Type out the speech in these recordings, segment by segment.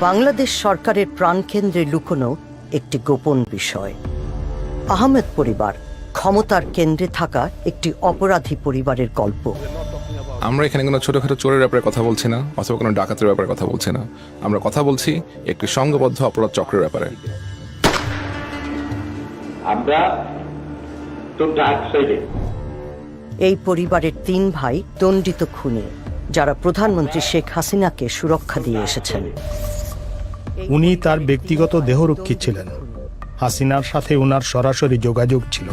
বাংলাদেশ সরকারের প্রাণকেন্দ্রে লুকোনো একটি গোপন বিষয়। আহমেদ পরিবার ক্ষমতার কেন্দ্রে থাকা একটি অপরাধী পরিবারের গল্প। আমরা এখানে কোনো ছোটখাটো চোরের ব্যাপারে কথা বলছি না, অথবা কোনো ডাকাতের ব্যাপারে কথা বলছি না। আমরা কথা বলছি একটি সংঘবদ্ধ অপরাধ চক্রের ব্যাপারে। আমরা তো ডার্ক সাইডে। এই পরিবারের 3 ভাই দণ্ডিত খুনি, যারা প্রধানমন্ত্রী শেখ হাসিনাকে সুরক্ষা দিয়ে এসেছেন। উনি তার ব্যক্তিগত দেহরক্ষী ছিলেন। হাসিনার সাথে উনার সরাসরি যোগাযোগ ছিল।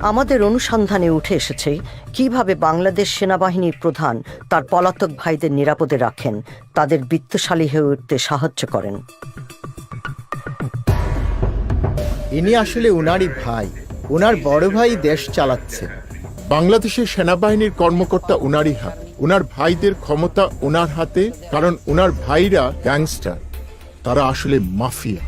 আমাদের অনুসন্ধানে উঠে এসেছে কিভাবে বাংলাদেশ সেনাবাহিনীর প্রধান তার পলাতক ভাইদের নিরাপদে রাখেন, তাদের বিত্তশালী হয়ে উঠতে সাহায্য করেন। ইনি আসলে উনারই ভাই। উনার বড় ভাই দেশ চালাচ্ছে। বাংলাদেশের সেনাবাহিনীর কর্মকর্তা উনারই হাত। উনার ভাইদের ক্ষমতা উনার হাতে, কারণ উনার ভাইরা গ্যাংস্টার, তারা আসলে মাফিয়া।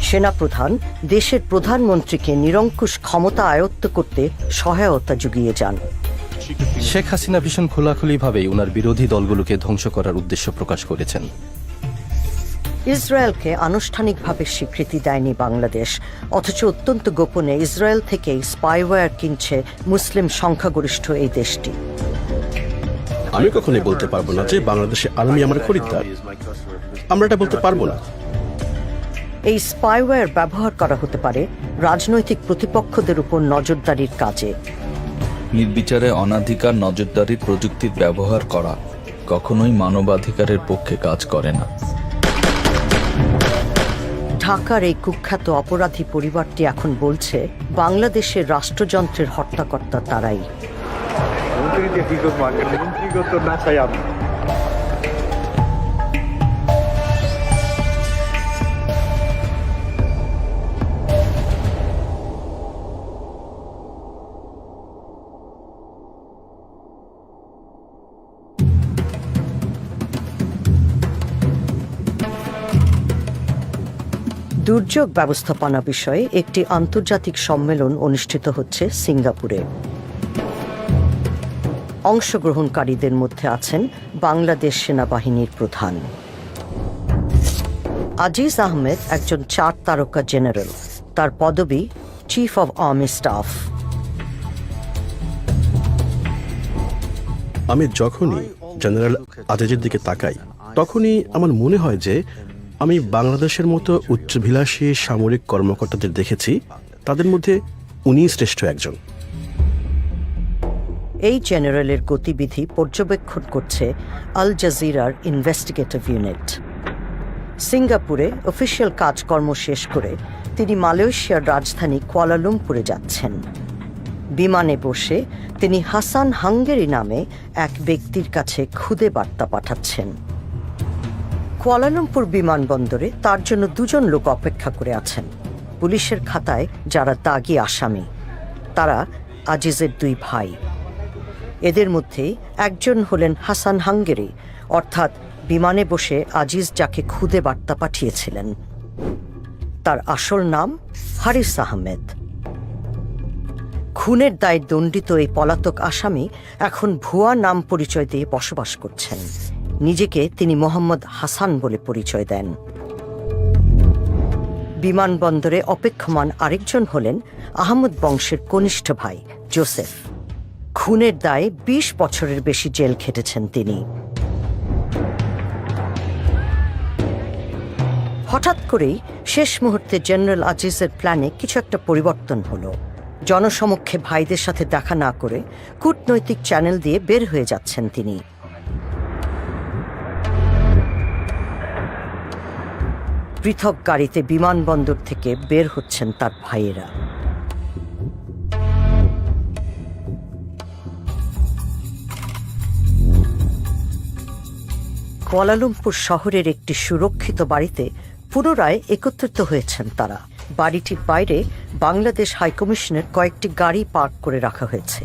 সেনাপ্রধান দেশের প্রধানমন্ত্রীকে নিরঙ্কুশ ক্ষমতা আয়ত্ত করতে সহায়তা জুগিয়ে যান। শেখ হাসিনা ভীষণ খোলাখুলিভাবেই উনার বিরোধী দলগুলোকে ধ্বংস করার উদ্দেশ্য প্রকাশ করেছেন। ইসরায়েলকে আনুষ্ঠানিকভাবে স্বীকৃতি দেয়নি বাংলাদেশ, অথচ অত্যন্ত গোপনে ইসরায়েল থেকেই স্পাইওয়্যার কিনছে মুসলিম সংখ্যাগরিষ্ঠ এই দেশটি। আমি কখনোই বলতে পারবো না যে বাংলাদেশে আর্মি আমার খরিদ্দার। আমরা এটা বলতে পারবো না। এই স্পাইওয়্যার ব্যবহার করা হতে পারে রাজনৈতিক প্রতিপক্ষদের উপর নজরদারির কাজে। নির্বিচারে অনাধিকার নজরদারি প্রযুক্তির ব্যবহার করা কখনোই মানবাধিকারের পক্ষে কাজ করে না। ঢাকার এই কুখ্যাত অপরাধী পরিবারটি এখন বলছে বাংলাদেশের রাষ্ট্রযন্ত্রের হত্যাকর্তা তারাই। দুর্যোগ ব্যবস্থাপনা বিষয়ে একটি আন্তর্জাতিক সম্মেলন অনুষ্ঠিত হচ্ছে সিঙ্গাপুরে। অংশগ্রহণকারীদের মধ্যে আছেন বাংলাদেশ সেনাবাহিনীর প্রধান আজিজ আহমেদ, একজন 4 তারকা জেনারেল। তার পদবি চিফ অব আর্মি স্টাফ। আমি যখনই জেনারেল আজিজের দিকে তাকাই, তখনই আমার মনে হয় যে আমি বাংলাদেশের মতো উচ্চাভিলাষী সামরিক কর্মকর্তাদের দেখেছি, তাদের মধ্যে উনি শ্রেষ্ঠ একজন। এই জেনারেলের গতিবিধি পর্যবেক্ষণ করছে আল জাজিরার ইনভেস্টিগেটিভ ইউনিট। সিঙ্গাপুরে অফিসিয়াল কাজকর্ম শেষ করে তিনি মালয়েশিয়ার রাজধানী কুয়ালালামপুরে যাচ্ছেন। বিমানে বসে তিনি হাসান হাঙ্গেরি নামে এক ব্যক্তির কাছে খুদে বার্তা পাঠাচ্ছেন। কুয়ালালামপুর বিমানবন্দরে তার জন্য 2 জন লোক অপেক্ষা করে আছেন, পুলিশের খাতায় যারা দাগি আসামি। তারা আজিজের 2 ভাই। এদের মধ্যে একজন হলেন হাসান হাঙ্গেরি, অর্থাৎ বিমানে বসে আজিজ যাকে খুদে বার্তা পাঠিয়েছিলেন। তার আসল নাম হারিস আহমেদ। খুনের দায়ে দণ্ডিত এই পলাতক আসামি এখন ভুয়া নাম পরিচয় দিয়ে বসবাস করছেন। নিজেকে তিনি মোহাম্মদ হাসান বলে পরিচয় দেন। বিমানবন্দরে অপেক্ষমান আরেকজন হলেন আহমদ বংশের কনিষ্ঠ ভাই জোসেফ। খুনের দায়ে 20 বছরের বেশি জেল খেটেছেন তিনি। হঠাৎ করেই শেষ মুহূর্তে জেনারেল আজিজের প্ল্যানে কিছু একটা পরিবর্তন হলো। জনসমক্ষে ভাইদের সাথে দেখা না করে কূটনৈতিক চ্যানেল দিয়ে বের হয়ে যাচ্ছেন তিনি। পৃথক গাড়িতে বিমানবন্দর থেকে বের হচ্ছেন তার ভাইয়েরা। কুয়ালালামপুর শহরের একটি সুরক্ষিত বাড়িতে পুনরায় একত্রিত হয়েছেন তারা। বাড়িটির বাইরে বাংলাদেশ হাইকমিশনের কয়েকটি গাড়ি পার্ক করে রাখা হয়েছে।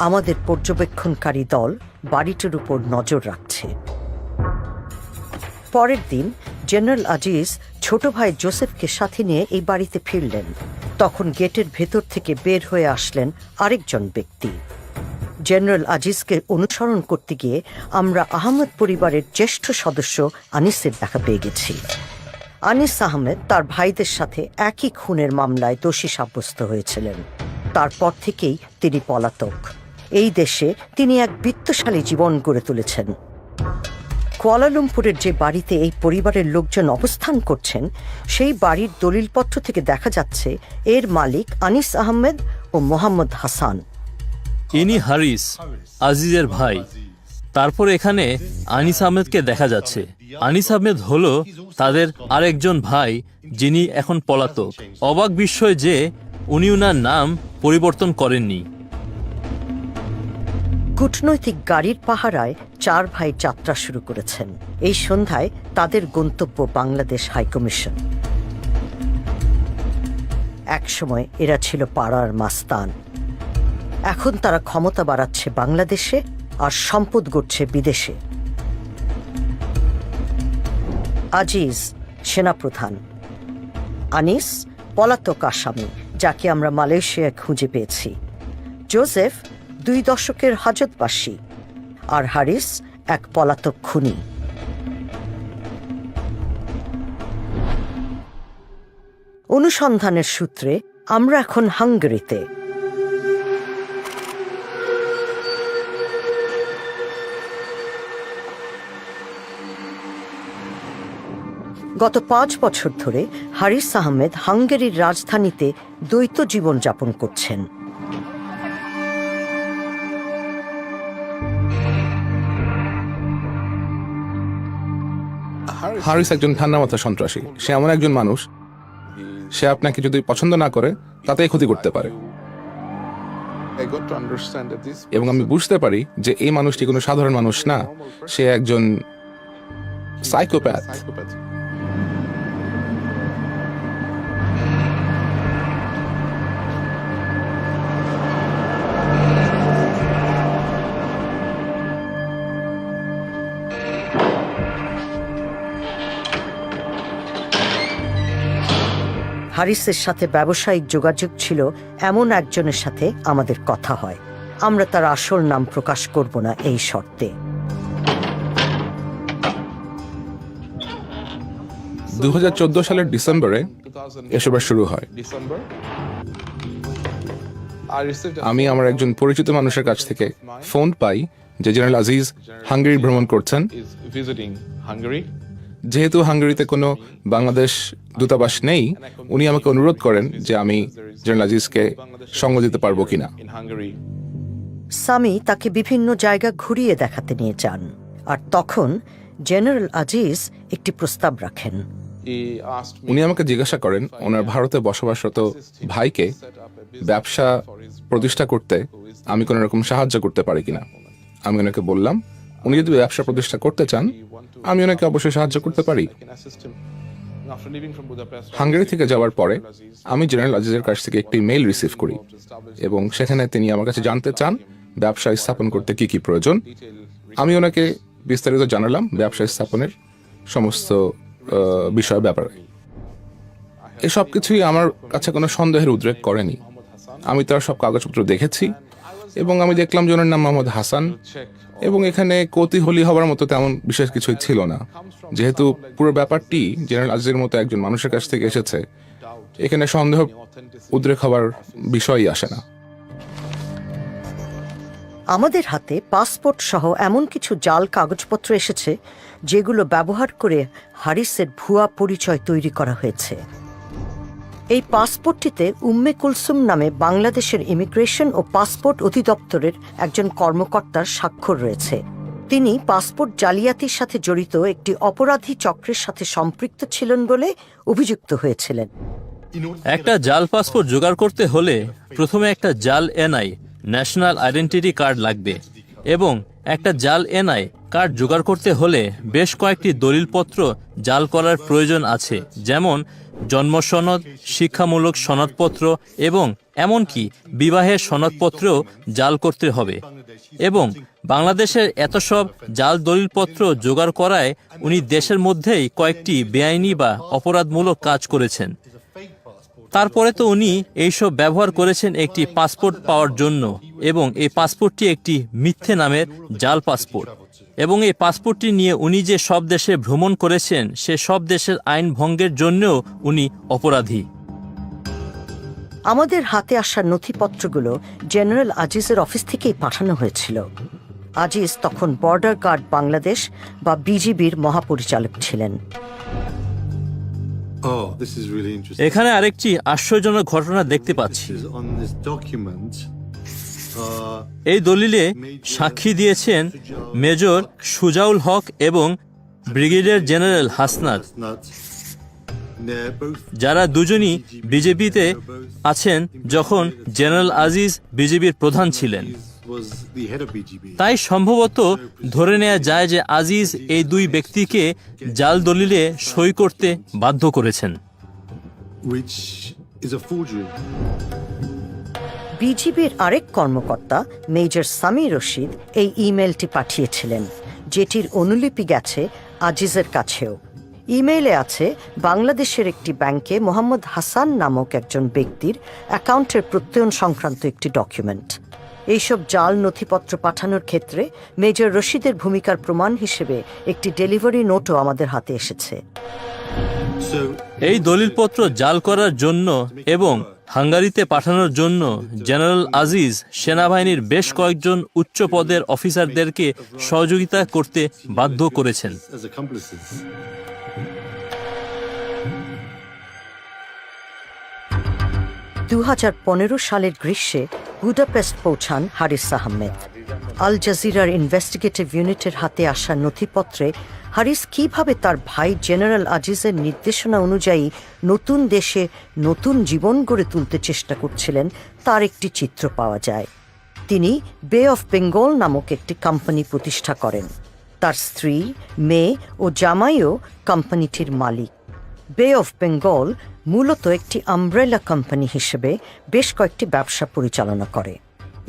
আমাদের পর্যবেক্ষণকারী দল বাড়িটির উপর নজর রাখছে। পরের দিন জেনারেল আজিজ ছোট ভাই জোসেফকে সাথে নিয়ে এই বাড়িতে ফিরলেন। তখন গেটের ভেতর থেকে বের হয়ে আসলেন আরেকজন ব্যক্তি। জেনারেল আজিজকে অনুসরণ করতে গিয়ে আমরা আহমেদ পরিবারের জ্যেষ্ঠ সদস্য আনিসের দেখা পেয়ে গেছি। আনিস আহমেদ তার ভাইদের সাথে একই খুনের মামলায় দোষী সাব্যস্ত হয়েছিলেন। তারপর থেকেই তিনি পলাতক। এই দেশে তিনি এক বিত্তশালী জীবন গড়ে তুলেছেন। কুয়ালালামপুরের যে বাড়িতে এই পরিবারের লোকজন অবস্থান করছেন, সেই বাড়ির দলিলপত্র থেকে দেখা যাচ্ছে এর মালিক আনিস আহমেদ ও মোহাম্মদ হাসান। ইনি হারিস, আজিজের ভাই। তারপর এখানে আনিস আহমেদকে দেখা যাচ্ছে। আনিস আহমেদ হলো তাদের আরেকজন ভাই, যিনি এখন পলাতক। অবাক বিষয় যে উনি উনার নাম পরিবর্তন করেননি। কূটনৈতিক গাড়ির পাহারায় 4 ভাই যাত্রা শুরু করেছেন। এই সন্ধ্যায় তাদের গন্তব্য বাংলাদেশ হাইকমিশন। একসময় এরা ছিল পাড়ার মাস্তান। এখন তারা ক্ষমতা বাড়াচ্ছে বাংলাদেশে আর সম্পদ গড়ছে বিদেশে। আজিজ সেনাপ্রধান, আনিস পলাতক আসামি, যাকে আমরা মালয়েশিয়ায় খুঁজে পেয়েছি। জোসেফ 2 দশকের হাজতবাসী, আর হারিস এক পলাতক খুনি। অনুসন্ধানের সূত্রে আমরা এখন হাঙ্গেরিতে। গত 5 বছর ধরে হারিস আহমেদ হাঙ্গেরির রাজধানীতে দ্বৈত জীবন যাপন করছেন। হারিস একজন ঠান্ডা মাথা সন্ত্রাসী। সে এমন একজন মানুষ, সে আপনাকে যদি পছন্দ না করে তাতেই ক্ষতি করতে পারে। এবং আমি বুঝতে পারি যে এই মানুষটি কোনো সাধারণ মানুষ না, সে একজন সাইকোপ্যাথ। হারিসের সাথে ব্যবসায়িক যোগাযোগ ছিল এমন একজনের সাথে আমাদের কথা হয়। আমরা তার আসল নাম প্রকাশ করব না এই শর্তে। 2014 সালের ডিসেম্বরে এসবের শুরু হয়। আমি আমার একজন পরিচিত মানুষের কাছ থেকে ফোন পাই যে জেনারেল আজিজ হাঙ্গেরি ভ্রমণ করছেন। যেহেতু হাঙ্গেরিতে কোনো বাংলাদেশ দূতাবাস নেই, উনি আমাকে অনুরোধ করেন যে আমি জেনারেল আজিজকে সঙ্গ দিতে পারবো কিনা। সামি তাকে বিভিন্ন জায়গা ঘুরিয়ে দেখাতে নিয়ে যান, আর তখন জেনারেল আজিজ একটি প্রস্তাব রাখেন। উনি আমাকে জিজ্ঞাসা করেন ওনার ভারতে বসবাসরত ভাইকে ব্যবসা প্রতিষ্ঠা করতে আমি কোনো রকম সাহায্য করতে পারি কিনা। আমি ওনাকে বললাম, উনি যদি ব্যবসা প্রতিষ্ঠা করতে চান আমি ওনাকে অবশ্যই সাহায্য করতে পারি। হাঙ্গেরি থেকে যাওয়ার পরে আমি জেনারেল আজিজের কাছ থেকে একটি মেইল রিসিভ করি এবং সেখানে তিনি আমার কাছে জানতে চান ব্যবসা স্থাপন করতে কি কি প্রয়োজন। আমি ওনাকে বিস্তারিত জানালাম ব্যবসা স্থাপনের সমস্ত বিষয় ব্যাপারে। এসব কিছুই আমার কাছে কোনো সন্দেহের উদ্রেক করেনি। আমি তার সব কাগজপত্র দেখেছি এবং আমি দেখলাম যে ওনার নাম মোহাম্মদ হাসান, এবং এখানে কৌতূহলী হওয়ার মতো তেমন বিশেষ কিছুই ছিল না। যেহেতু পুরো ব্যাপারটি জেনারেল আজিজের মতো একজন মানুষের কাছ থেকে এসেছে, এখানে সন্দেহ উদ্রেক হওয়ার বিষয়ই আসে না। আমাদের হাতে পাসপোর্ট সহ এমন কিছু জাল কাগজপত্র এসেছে যেগুলো ব্যবহার করে হারিসের ভুয়া পরিচয় তৈরি করা হয়েছে। এই পাসপোর্টটিতে উম্মে কুলসুম নামে বাংলাদেশের ইমিগ্রেশন ও পাসপোর্ট অধিদপ্তরের একজন কর্মকর্তার স্বাক্ষর রয়েছে। তিনি পাসপোর্ট জালিয়াতির সাথে জড়িত একটি অপরাধী চক্রের সাথে সম্পৃক্ত ছিলেন বলে অভিযুক্ত হয়েছিলেন। একটা জাল পাসপোর্ট জোগাড় করতে হলে প্রথমে একটা জাল এনআই ন্যাশনাল আইডেন্টিটি কার্ড লাগবে, এবং একটা জাল এনআই কার্ড জোগাড় করতে হলে বেশ কয়েকটি দলিলপত্র জাল করার প্রয়োজন আছে, যেমন জন্ম সনদ, শিক্ষামূলক সনদপত্র এবং এমনকি বিবাহের সনদপত্রও জাল করতে হবে। এবং বাংলাদেশের এত সব জাল দলিলপত্র জোগাড় করায় উনি দেশের মধ্যেই কয়েকটি বেআইনি বা অপরাধমূলক কাজ করেছেন। তারপরে তো উনি এইসব ব্যবহার করেছেন একটি পাসপোর্ট পাওয়ার জন্য, এবং এই পাসপোর্টটি একটি মিথ্যে নামের জাল পাসপোর্ট, এবং এই পাসপোর্টটি নিয়ে উনি যে সব দেশে ভ্রমণ করেছেন সে সব দেশের আইন ভঙ্গের জন্যও উনি অপরাধী। আমাদের হাতে আসা নথিপত্রগুলো জেনারেল আজিজের অফিস থেকেই পাঠানো হয়েছিল। আজিজ তখন বর্ডার গার্ড বাংলাদেশ বা বিজিবির মহাপরিচালক ছিলেন। এখানে আরেকটি আশ্চর্যজনক ঘটনা দেখতে পাচ্ছি। এই দলিলে সাক্ষী দিয়েছেন মেজর সুজাউল হক এবং ব্রিগেডিয়ার জেনারেল হাসনাত, যারা দুজনই বিজেপিতে আছেন যখন জেনারেল আজিজ বিজেপির প্রধান ছিলেন। তাই সম্ভবত ধরে নেওয়া যায় যে আজিজ এই দুই ব্যক্তিকে জাল দলিলে সই করতে বাধ্য করেছেন। বিজিবির আরেক কর্মকর্তা মেজর সামি রশিদ এই ইমেলটি পাঠিয়েছিলেন, যেটির অনুলিপি গেছে আজিজের কাছেও। ইমেইলে আছে বাংলাদেশের একটি ব্যাংকে মোহাম্মদ হাসান নামক একজন ব্যক্তির অ্যাকাউন্টের প্রত্যয়ন সংক্রান্ত একটি ডকুমেন্ট। এইসব জাল নথিপত্র পাঠানোর ক্ষেত্রে মেজর রশিদের ভূমিকার প্রমাণ হিসেবে একটি ডেলিভারি নোটও আমাদের হাতে এসেছে। এই দলিলপত্র জাল করার জন্য এবং হাঙ্গারিতে পাঠানোর জন্য জেনারেল আজিজ সেনাবাহিনীর বেশ কয়েকজন উচ্চ পদের অফিসারদেরকে সহযোগিতা করতে বাধ্য করেছেন। 2015 সালের গ্রীষ্মে বুদাপেস্ট পৌঁছান হারিস আহমেদ। আল জাজিরার ইনভেস্টিগেটিভ ইউনিটের হাতে আসা নথিপত্রে হারিস কিভাবে তার ভাই জেনারেল আজিজের নির্দেশনা অনুযায়ী নতুন দেশে নতুন জীবন গড়ে তুলতে চেষ্টা করছিলেন তার একটি চিত্র পাওয়া যায়। তিনি বে অফ বেঙ্গল নামক একটি কোম্পানি প্রতিষ্ঠা করেন। তার স্ত্রী, মেয়ে ও জামাইও কোম্পানিটির মালিক। বে অফ বেঙ্গল মূলত একটি আমব্রেলা কোম্পানি হিসেবে বেশ কয়েকটি ব্যবসা পরিচালনা করে।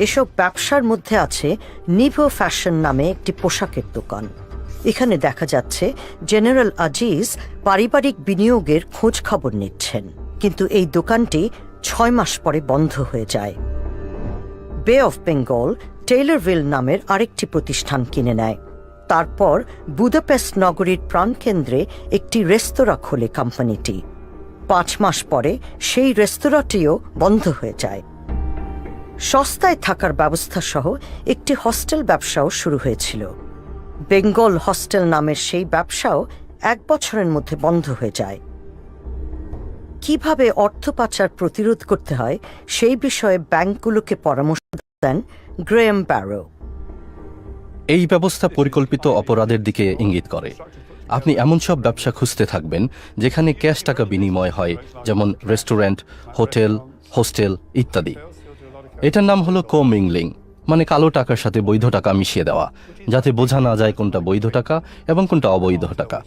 এসব ব্যবসার মধ্যে আছে নিভো ফ্যাশন নামে একটি পোশাকের দোকান। এখানে দেখা যাচ্ছে জেনারেল আজিজ পারিবারিক বিনিয়োগের খোঁজ খবর নিচ্ছেন, কিন্তু এই দোকানটি 6 মাস পরে বন্ধ হয়ে যায়। বে অফ বেঙ্গল টেইলরভিল নামের আরেকটি প্রতিষ্ঠান কিনে নেয়। তারপর বুদাপেস্ট নগরীর প্রাণকেন্দ্রে একটি রেস্তোরাঁ খোলে কোম্পানিটি। 5 মাস পরে সেই রেস্তোরাঁটিও বন্ধ হয়ে যায়। সস্তায় থাকার ব্যবস্থা সহ একটি হস্টেল ব্যবসাও শুরু হয়েছিল। বেঙ্গল হস্টেল নামের সেই ব্যবসাও 1 বছরের মধ্যে বন্ধ হয়ে যায়। কিভাবে অর্থ পাচার প্রতিরোধ করতে হয় সেই বিষয়ে ব্যাংকগুলোকে পরামর্শ দেন গ্রেয়াম ব্যারো। এই ব্যবস্থা পরিকল্পিত অপরাধের দিকে ইঙ্গিত করে। আপনি এমন সব ব্যবসা খুঁজতে থাকবেন যেখানে ক্যাশ টাকা বিনিময় হয়, যেমন রেস্টুরেন্ট, হোটেল, হোস্টেল ইত্যাদি। এটার নাম হলো কোমিংলিং, মানে কালো টাকার সাথে বৈধ টাকা মিশিয়ে দেওয়া, যাতে বোঝা না যায় কোনটা বৈধ টাকা এবং কোনটা অবৈধ টাকা।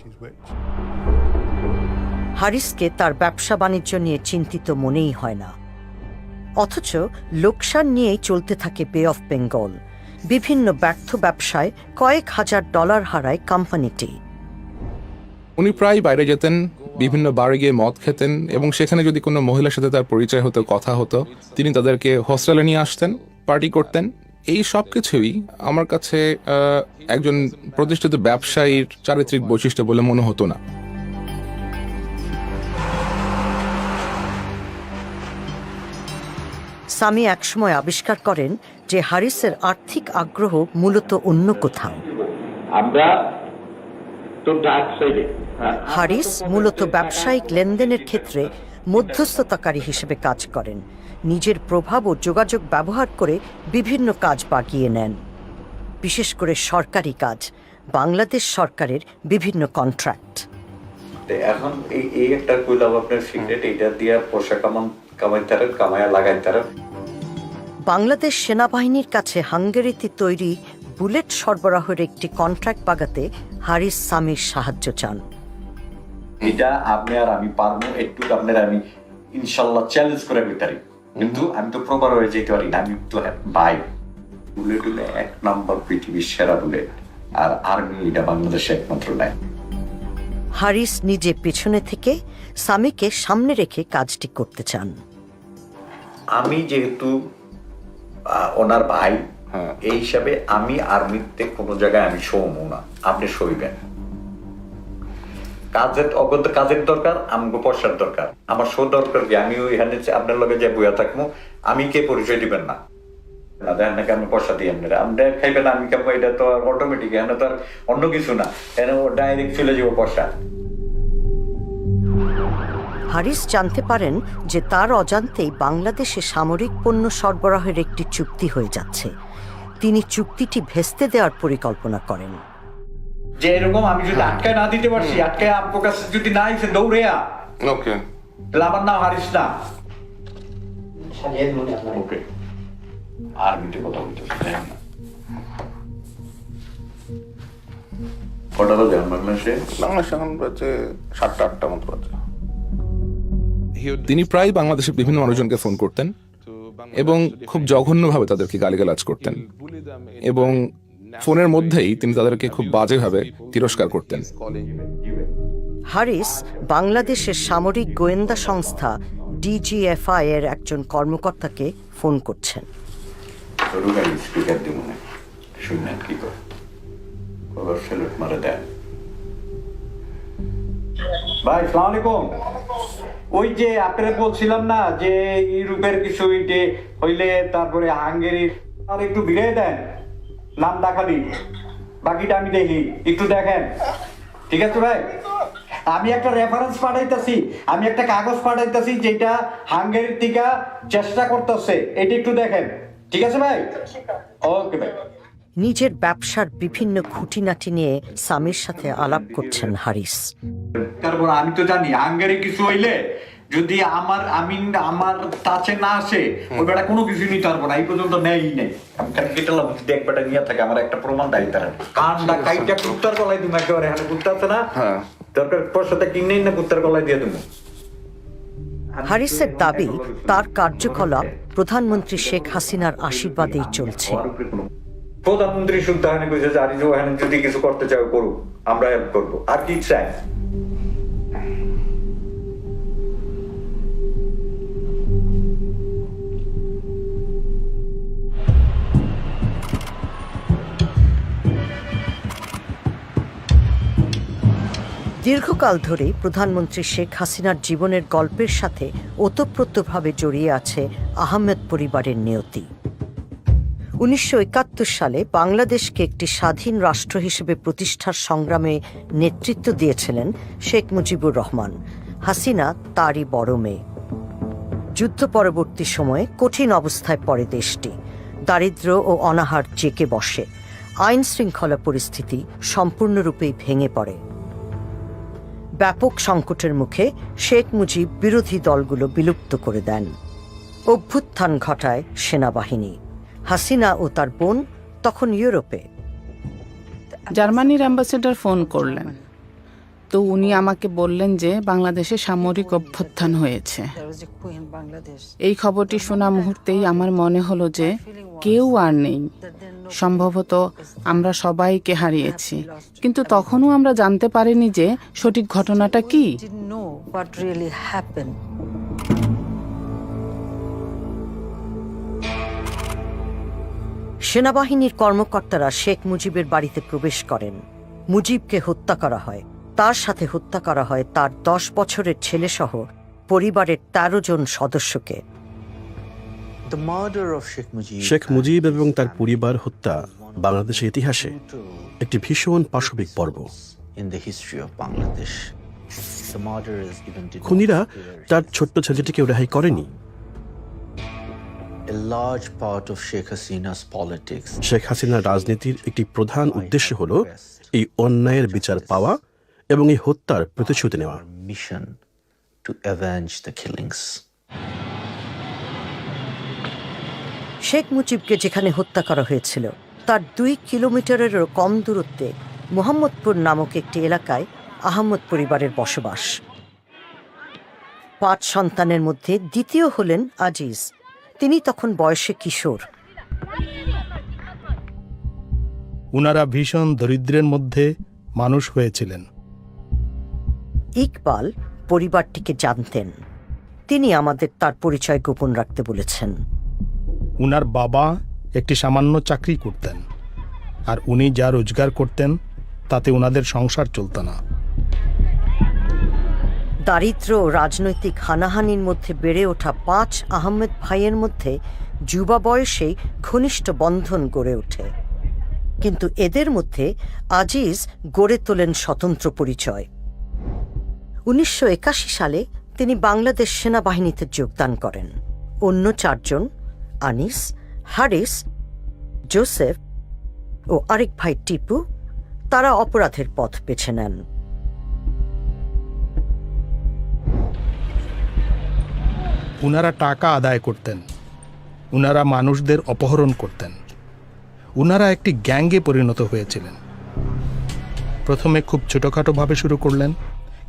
হারিসকে তার ব্যবসা বাণিজ্য নিয়ে চিন্তিত মনেই হয় না, অথচ লোকসান নিয়েই চলতে থাকে বে অফ বেঙ্গল। বিভিন্ন ব্যর্থ ব্যবসায় কয়েক হাজার ডলার হারায় কোম্পানিটি। উনি প্রায় বাইরে যেতেন, বিভিন্ন বারে গিয়ে মদ খেতেন, এবং সেখানে যদি কোনো মহিলার সাথে তার পরিচয় হতো, কথা হতো, তিনি তাদেরকে হোস্টেলে নিয়ে আসতেন, পার্টি করতেন। এই সব কিছুই আমার কাছে একজন প্রতিষ্ঠিত ব্যবসায়ীর চারিত্রিক বৈশিষ্ট্য বলে মনে হতো না। সামি একসময় আবিষ্কার করেন যে হারিসের আর্থিক আগ্রহ মূলত অন্য কোথাও। আমরা তো ডার্ক সাইডে। হারিস মূলত ব্যবসায়িক লেনদেনের ক্ষেত্রে মধ্যস্থতাকারী হিসেবে কাজ করেন। নিজের প্রভাব ও যোগাযোগ ব্যবহার করে বিভিন্ন কাজ বাগিয়ে নেন, বিশেষ করে সরকারি কাজ, বাংলাদেশ সরকারের বিভিন্ন কন্ট্রাক্ট। এখন এই একটা কইলাম আপনার সিক্রেট, এইটা দিয়ে পয়সা কামাইতারেন, কামাইয়া লাগাইতারেন। বাংলাদেশ সেনাবাহিনীর কাছে হাঙ্গেরিতে তৈরি বুলেট সরবরাহের একটি কন্ট্রাক্ট বাগাতে হারিস সামির সাহায্য চান। এটা আপনি আর আমি পারবো, একটু আপনার আমি ইনশাল্লাহ চ্যালেঞ্জ করে বিতারি, কিন্তু আমি তো প্রবার হয়ে যেতে পারি না। আমি তো ভাই বুলেট হলে 1 নম্বর পৃথিবীর সেরা বুলেট, আর আর্মি এটা বাংলাদেশে একমাত্র নাই। হারিস নিজে পেছনে থেকে সামিকে সামনে রেখে কাজটি করতে চান। আমি যেহেতু ওনার ভাই, এই হিসাবে আমি আর্মিতে কোনো জায়গায় আমি শোবো না, আপনি সইবেন। কাজের দরকার, আমাকে পয়সার দরকার। আমার শো দরকার কি? আমি ওইখানে আপনার লগে যে বইয়া থাকবো, আমি কে পরিচয় দিবেন না? দেখেন নাকি আমি পয়সা দিই আপনারা, আপনি খাইবেন, আমি খাবো, এটা তো আর অটোমেটিক, এখানে তো আর অন্য কিছু না, এখানে ডাইরেক্ট চলে যাবো পয়সা। হারিস জানতে পারেন যে তার অজান্তেই বাংলাদেশে সামরিক পণ্য সরবরাহের একটি চুক্তি হয়ে যাচ্ছে। তিনি চুক্তিটি ভেস্তে দেওয়ার পরিকল্পনা করেন। যে এরকম আমি যদি আটকায় না দিতে পারছি, আটকায় আপনার কাছে যদি না এসে দৌড়ে ওকে, তাহলে আমার নাম হারিস না। ওকে, আর্মিতে কথা বলতেছি, দেখেন না কটা বাজে বাংলাদেশে? বাংলাদেশ এখন বাজে 7টা-8টা মতো বাজে। তিনি প্রায় বাংলাদেশের বিভিন্ন মানুষজনকে ফোন করতেন এবং খুব জঘন্যভাবে তাদেরকে গালিগালাজ করতেন, এবং ফোনের মধ্যেই তিনি তাদেরকে খুব বাজেভাবে তিরস্কার করতেন। হারিস বাংলাদেশের সামরিক গোয়েন্দা সংস্থা ডিজিএফআই এর একজন কর্মকর্তাকে ফোন করছেন। ভাই সালাম আলাইকুম। ওই যে আপনারা বলছিলাম না যে ইউরোপের কিছু হইলে তারপরে হাঙ্গেরি, আর একটু ভিড়ে দেন নাম দেখালি, বাকিটা আমি দেখি, একটু দেখেন। ঠিক আছে ভাই, আমি একটা রেফারেন্স পাঠাইতেছি, আমি একটা কাগজ পাঠাইতেছি যেটা হাঙ্গেরির থেকে চেষ্টা করতেছে, এটা একটু দেখেন। ঠিক আছে ভাই? ওকে ভাই। নিজের ব্যবসার বিভিন্ন খুঁটিনাটি নিয়ে সামির সাথে আলাপ করছেন হারিস। তারপর আমি তো জানি হাঙ্গেরি কিছু হইলে যদি আমার কাছে না আসে, ওই বেটা কোনো কিছু নিতে পারবো না, এই পর্যন্ত নেই নেই। আমি খালি কেটালাম দেখবেটা নিয়ে থাকে, আমার একটা প্রমাণ দায়ী তারা কানটা কাইটা কুত্তার গলায় তুমি একেবারে, এখানে কুত্তা আছে না, দরকার পয়সাটা কিনেই না কুত্তার গলায় দিয়ে দেবো। হারিসের দাবি তার কার্যকলাপ প্রধানমন্ত্রী শেখ হাসিনার আশীর্বাদেই চলছে। প্রধানমন্ত্রী শুনতে হয় কইছে যে আরিজ ওখানে যদি কিছু করতে চাও করুক, আমরা হেল্প করবো, আর কি চাই। দীর্ঘকাল ধরে প্রধানমন্ত্রী শেখ হাসিনার জীবনের গল্পের সাথে ওতপ্রোতভাবে জড়িয়ে আছে আহমেদ পরিবারের নিয়তি। 1971 সালে বাংলাদেশকে একটি স্বাধীন রাষ্ট্র হিসেবে প্রতিষ্ঠার সংগ্রামে নেতৃত্ব দিয়েছিলেন শেখ মুজিবুর রহমান। হাসিনা তারই বড় মেয়ে। যুদ্ধ পরবর্তী সময়ে কঠিন অবস্থায় পড়ে দেশটি। দারিদ্র্য ও অনাহার জেঁকে বসে। আইন শৃঙ্খলা পরিস্থিতি সম্পূর্ণরূপেই ভেঙে পড়ে। ব্যাপক সংকটের মুখে শেখ মুজিব বিরোধী দলগুলো বিলুপ্ত করে দেন। অভ্যুত্থান ঘটায় সেনাবাহিনী। হাসিনা ও তার বোন তখন ইউরোপে। জার্মানির অ্যাম্বাসেডর ফোন করলেন, তো উনি আমাকে বললেন যে বাংলাদেশে সামরিক অভ্যুত্থান হয়েছে। এই খবরটি শোনা মুহূর্তেই আমার মনে হলো যে কেউ আর নেই, সম্ভবত আমরা সবাইকে হারিয়েছি। কিন্তু তখনও আমরা জানতে পারিনি যে সঠিক ঘটনাটা কি। সেনাবাহিনীর কর্মকর্তারা শেখ মুজিবের বাড়িতে প্রবেশ করেন। মুজিবকে হত্যা করা হয়। তার সাথে হত্যা করা হয় তার 10 বছরের ছেলেসহ পরিবারের 13 জন সদস্যকে। শেখ মুজিব এবং তার পরিবার হত্যা বাংলাদেশের ইতিহাসে একটি ভীষণ পাশবিক পর্ব। খুনিরা তার ছোট্ট ছেলেটিকে রেহাই করেনি। শেখ হাসিনার রাজনীতির একটি প্রধান উদ্দেশ্য হল এই অন্যায়ের বিচার পাওয়া এবং এই হত্যার প্রতিশোধ নেওয়া। শেখ মুজিবকে যেখানে হত্যা করা হয়েছিল তার 2 কিলোমিটারেরও কম দূরত্বে মোহাম্মদপুর নামক একটি এলাকায় আহমদ পরিবারের বসবাস। 5 সন্তানের মধ্যে দ্বিতীয় হলেন আজিজ। তিনি তখন বয়সে কিশোর। উনারা ভীষণ দরিদ্রের মধ্যে মানুষ হয়েছিলেন। ইকবাল পরিবারটিকে জানতেন। তিনি আমাদের তার পরিচয় গোপন রাখতে বলেছেন। উনার বাবা একটি সামান্য চাকরি করতেন, আর উনি যা রোজগার করতেন তাতে উনাদের সংসার চলত না। দারিদ্র্য ও রাজনৈতিক হানাহানির মধ্যে বেড়ে ওঠা 5 আহমেদ ভাইয়ের মধ্যে যুবা বয়সেই ঘনিষ্ঠ বন্ধন গড়ে ওঠে। কিন্তু এদের মধ্যে আজিজ গড়ে তোলেন স্বতন্ত্র পরিচয়। 1981 সালে তিনি বাংলাদেশ সেনাবাহিনীতে যোগদান করেন। অন্য 4 জন, আনিস, হারিস, জোসেফ ও আরেক ভাই টিপু, তারা অপরাধের পথ বেছে নেন। উনারা টাকা আদায় করতেন, উনারা মানুষদের অপহরণ করতেন, উনারা একটি গ্যাংয়ে পরিণত হয়েছিলেন। প্রথমে খুব ছোটখাটোভাবে শুরু করলেন,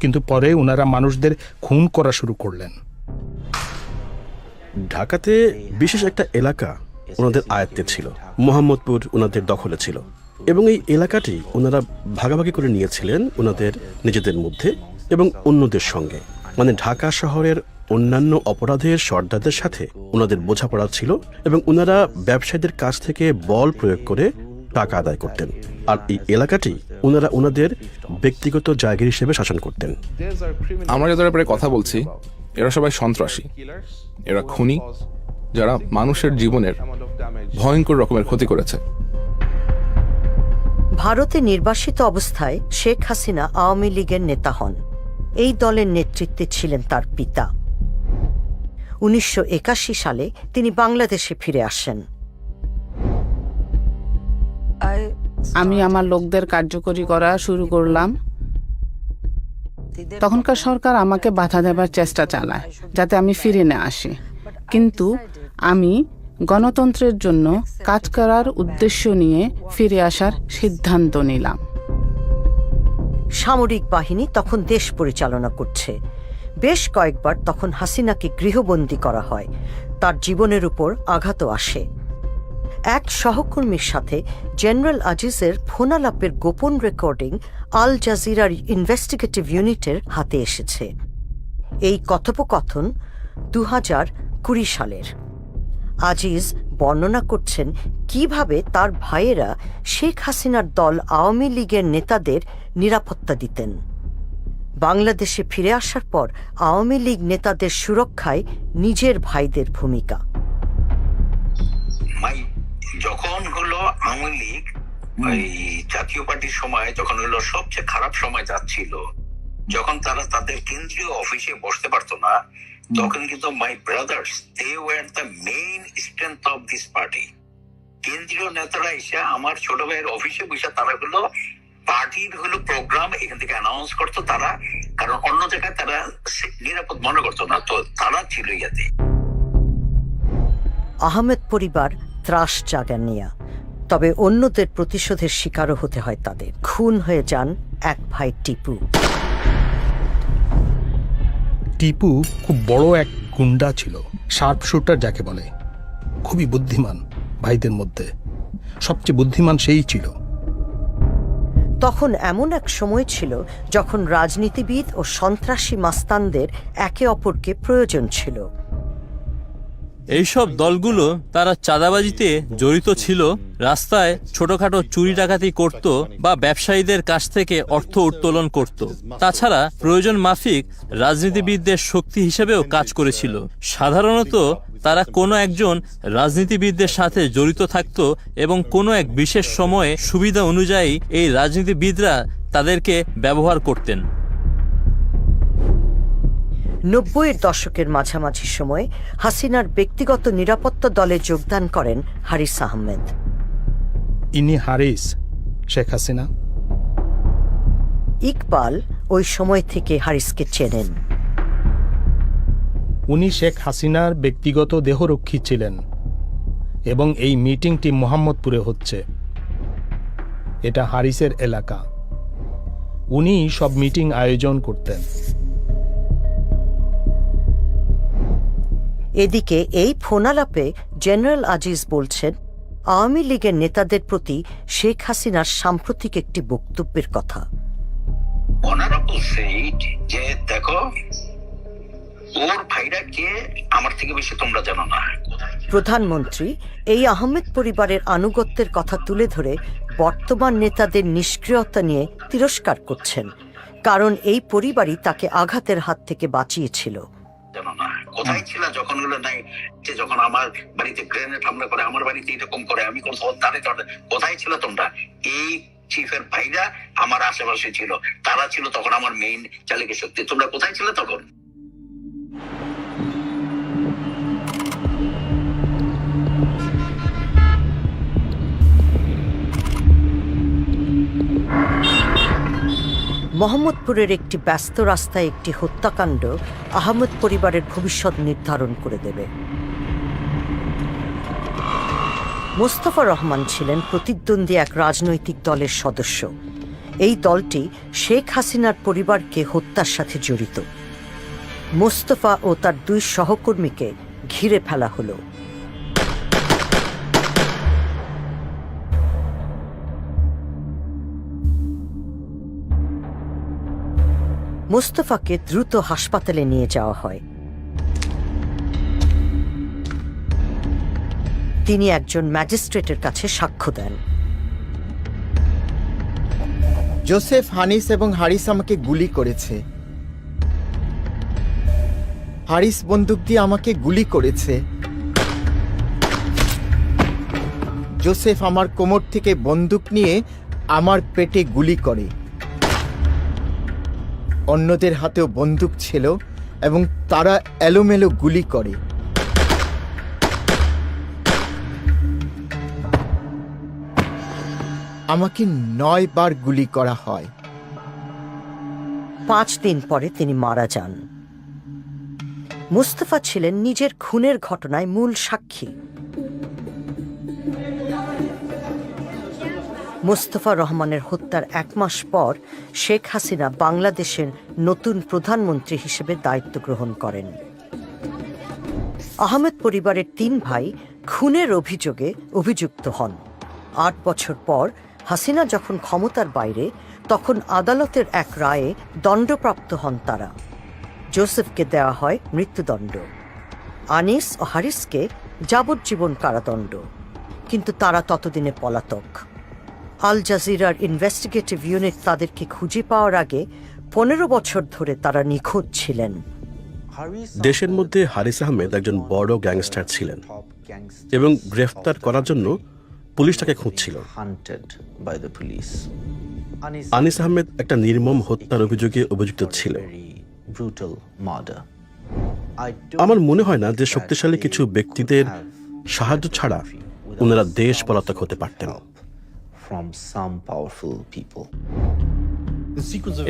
কিন্তু পরে উনারা মানুষদের খুন করা শুরু করলেন। ঢাকাতে বিশেষ একটা এলাকা ওনাদের আয়ত্তে ছিল, মোহাম্মদপুর ওনাদের দখলে ছিল, এবং এই এলাকাটি ওনারা ভাগাভাগি করে নিয়েছিলেন ওনাদের নিজেদের মধ্যে এবং অন্যদের সঙ্গে। মানে ঢাকা শহরের অন্যান্য অপরাধের সর্দারদের সাথে ওনাদের বোঝাপড়া ছিল, এবং ওনারা ব্যবসায়ীদের কাছ থেকে বল প্রয়োগ করে টাকা আদায় করতেন। আর এই এলাকাটি ওনারা ওনাদের ব্যক্তিগত জায়গা হিসেবে শাসন করতেন। আমরা যাদের ব্যাপারে কথা বলছি এরা সবাই সন্ত্রাসী, এরা খুনি, যারা মানুষের জীবনের ভয়ঙ্কর রকমের ক্ষতি করেছে। ভারতে নির্বাসিত অবস্থায় শেখ হাসিনা আওয়ামী লীগের নেতা হন। এই দলের নেতৃত্বে ছিলেন তার পিতা। 1981 সালে তিনি বাংলাদেশে ফিরে আসেন। আমি আমার লোকদের কার্যকরী করা শুরু করলাম। তখনকার সরকার আমাকে বাধা দেবার চেষ্টা চালায় যাতে আমি ফিরে না আসি, কিন্তু আমি গণতন্ত্রের জন্য কাজ করার উদ্দেশ্য নিয়ে ফিরে আসার সিদ্ধান্ত নিলাম। সামরিক বাহিনী তখন দেশ পরিচালনা করছে। বেশ কয়েকবার তখন হাসিনাকে গৃহবন্দী করা হয়। তার জীবনের উপর আঘাতও আসে। এক সহকর্মীর সাথে জেনারেল আজিজের ফোনালাপের গোপন রেকর্ডিং আল জাজিরার ইনভেস্টিগেটিভ ইউনিটের হাতে এসেছে। এই কথোপকথন 2020 সালের। আজিজ বর্ণনা করছেন কিভাবে তার ভাইয়েরা শেখ হাসিনার দল আওয়ামী লীগের নেতাদের নিরাপত্তা দিতেন। বাংলাদেশে ফিরে আসার পর আওয়ামী লীগ নেতাদের সুরক্ষায় নিজের ভাইদের ভূমিকা। যখন হলো আওয়ামী লীগ ওই জাতীয় পার্টির সময়, যখন হলো সবচেয়ে খারাপ সময় যাচ্ছিল, যখন তারা তাদের কেন্দ্রীয় অফিসে বসতে পারতো না, তখন কিন্তু my brothers they were the main strength of this party. কেন্দ্রীয় নেতারা এসে আমার ছোট ভাইয়ের অফিসে বসে তারা হলো পার্টির হলো প্রোগ্রাম এখান থেকে অ্যানাউন্স করতো তারা, কারণ অন্য জায়গায় তারা নিরাপদ মনে করতো না, তো তারা ছিল ইয়াতে। আহমেদ পরিবার ত্রাস জাগানিয়া, তবে অন্যদের প্রতিশোধের শিকারও হতে হয় তাদের। খুন হয়ে যান এক ভাই টিপু। টিপু খুব বড় এক গুন্ডা ছিল, শার্প শুটার যাকে বলে, খুবই বুদ্ধিমান। ভাইদের মধ্যে সবচেয়ে বুদ্ধিমান সেই ছিল। তখন এমন এক সময় ছিল যখন রাজনীতিবিদ ও সন্ত্রাসী মাস্তানদের একে অপরকে প্রয়োজন ছিল। এইসব দলগুলো তারা চাঁদাবাজিতে জড়িত ছিল, রাস্তায় ছোটখাটো চুরি ডাকাতি করত বা ব্যবসায়ীদের কাছ থেকে অর্থ উত্তোলন করত। তাছাড়া প্রয়োজন মাফিক রাজনীতিবিদদের শক্তি হিসেবেও কাজ করেছিল। সাধারণত তারা কোনো একজন রাজনীতিবিদদের সাথে জড়িত থাকত এবং কোনো এক বিশেষ সময়ে সুবিধা অনুযায়ী এই রাজনীতিবিদরা তাদেরকে ব্যবহার করতেন। 90-এর দশকের মাঝামাঝি সময়ে হাসিনার ব্যক্তিগত নিরাপত্তা দলে যোগদান করেন হারিস আহমেদ। ইনি হারিস, শেখ হাসিনা। ইকবাল ওই সময় থেকে হারিসকে চেনেন। উনি শেখ হাসিনার ব্যক্তিগত দেহরক্ষী ছিলেন এবং এই মিটিংটি মোহাম্মদপুরে হচ্ছে। এটা হারিসের এলাকা। উনি সব মিটিং আয়োজন করতেন। এদিকে এই ফোনালাপে জেনারেল আজিজ বলছেন আওয়ামী লীগের নেতাদের প্রতি শেখ হাসিনার সাম্প্রতিক একটি বক্তব্যের কথা। অনারেবল সেইড যে দেখো ওর ভাইরা কে আমার থেকে বেশি তোমরা জানো না। প্রধানমন্ত্রী এই আহমেদ পরিবারের আনুগত্যের কথা তুলে ধরে বর্তমান নেতাদের নিষ্ক্রিয়তা নিয়ে তিরস্কার করছেন, কারণ এই পরিবারই তাকে আঘাতের হাত থেকে বাঁচিয়েছিল। জানো না কোথায় ছিল যখন হলো নাই যে যখন আমার বাড়িতে গ্রেনেড হামলা করে, আমার বাড়িতে এরকম করে, আমি কোথায় ছিল তোমরা? এই চিফের ভাইরা আমার আশেপাশে ছিল, তারা ছিল তখন আমার মেইন চালিকা শক্তি। তোমরা কোথায় ছিল তখন? মোহাম্মদপুরের একটি ব্যস্ত রাস্তায় একটি হত্যাকাণ্ড আহমেদ পরিবারের ভবিষ্যৎ নির্ধারণ করে দেবে। মোস্তফা রহমান ছিলেন প্রতিদ্বন্দ্বী এক রাজনৈতিক দলের সদস্য। এই দলটি শেখ হাসিনার পরিবারকে হত্যার সাথে জড়িত। মোস্তফা ও তার 2 সহকর্মীকে ঘিরে ফেলা হলো। মোস্তফাকে দ্রুত হাসপাতালে নিয়ে যাওয়া হয়। তিনি একজন ম্যাজিস্ট্রেটের কাছে সাক্ষ্য দেন। জোসেফ, হানিস এবং হারিস আমাকে গুলি করেছে। হারিস বন্দুক দিয়ে আমাকে গুলি করেছে। জোসেফ আমার কোমর থেকে বন্দুক নিয়ে আমার পেটে গুলি করে। অন্যদের হাতেও বন্দুক ছিল এবং তারা এলোমেলো গুলি করে। আমাকে 9 বার গুলি করা হয়। 5 দিন পরে তিনি মারা যান। মুস্তাফা ছিলেন নিজের খুনের ঘটনায় মূল সাক্ষী। মোস্তফা রহমানের হত্যার 1 মাস পর শেখ হাসিনা বাংলাদেশের নতুন প্রধানমন্ত্রী হিসেবে দায়িত্ব গ্রহণ করেন। আহমেদ পরিবারের 3 ভাই খুনের অভিযোগে অভিযুক্ত হন। 8 বছর পর হাসিনা যখন ক্ষমতার বাইরে, তখন আদালতের এক রায়ে দণ্ডপ্রাপ্ত হন তারা। জোসেফকে দেওয়া হয় মৃত্যুদণ্ড, আনিস ও হারিসকে যাবজ্জীবন কারাদণ্ড, কিন্তু তারা ততদিনে পলাতক। আল জাজিরার ইনভেস্টিগেটিভ ইউনিট তাদেরকে খুঁজে পাওয়ার আগে 15 বছর ধরে তারা নিখোঁজ ছিলেন। দেশের মধ্যে হারিস আহমেদ একজন বড় গ্যাংস্টার ছিলেন এবং গ্রেফতার করার জন্য পুলিশ তাকে খুঁজছিল। আনিস আহমেদ একটা নির্মম হত্যার অভিযোগে অভিযুক্ত ছিল। আমার মনে হয় না যে শক্তিশালী কিছু ব্যক্তিদের সাহায্য ছাড়া ওনারা দেশ পলাতক হতে পারতেন।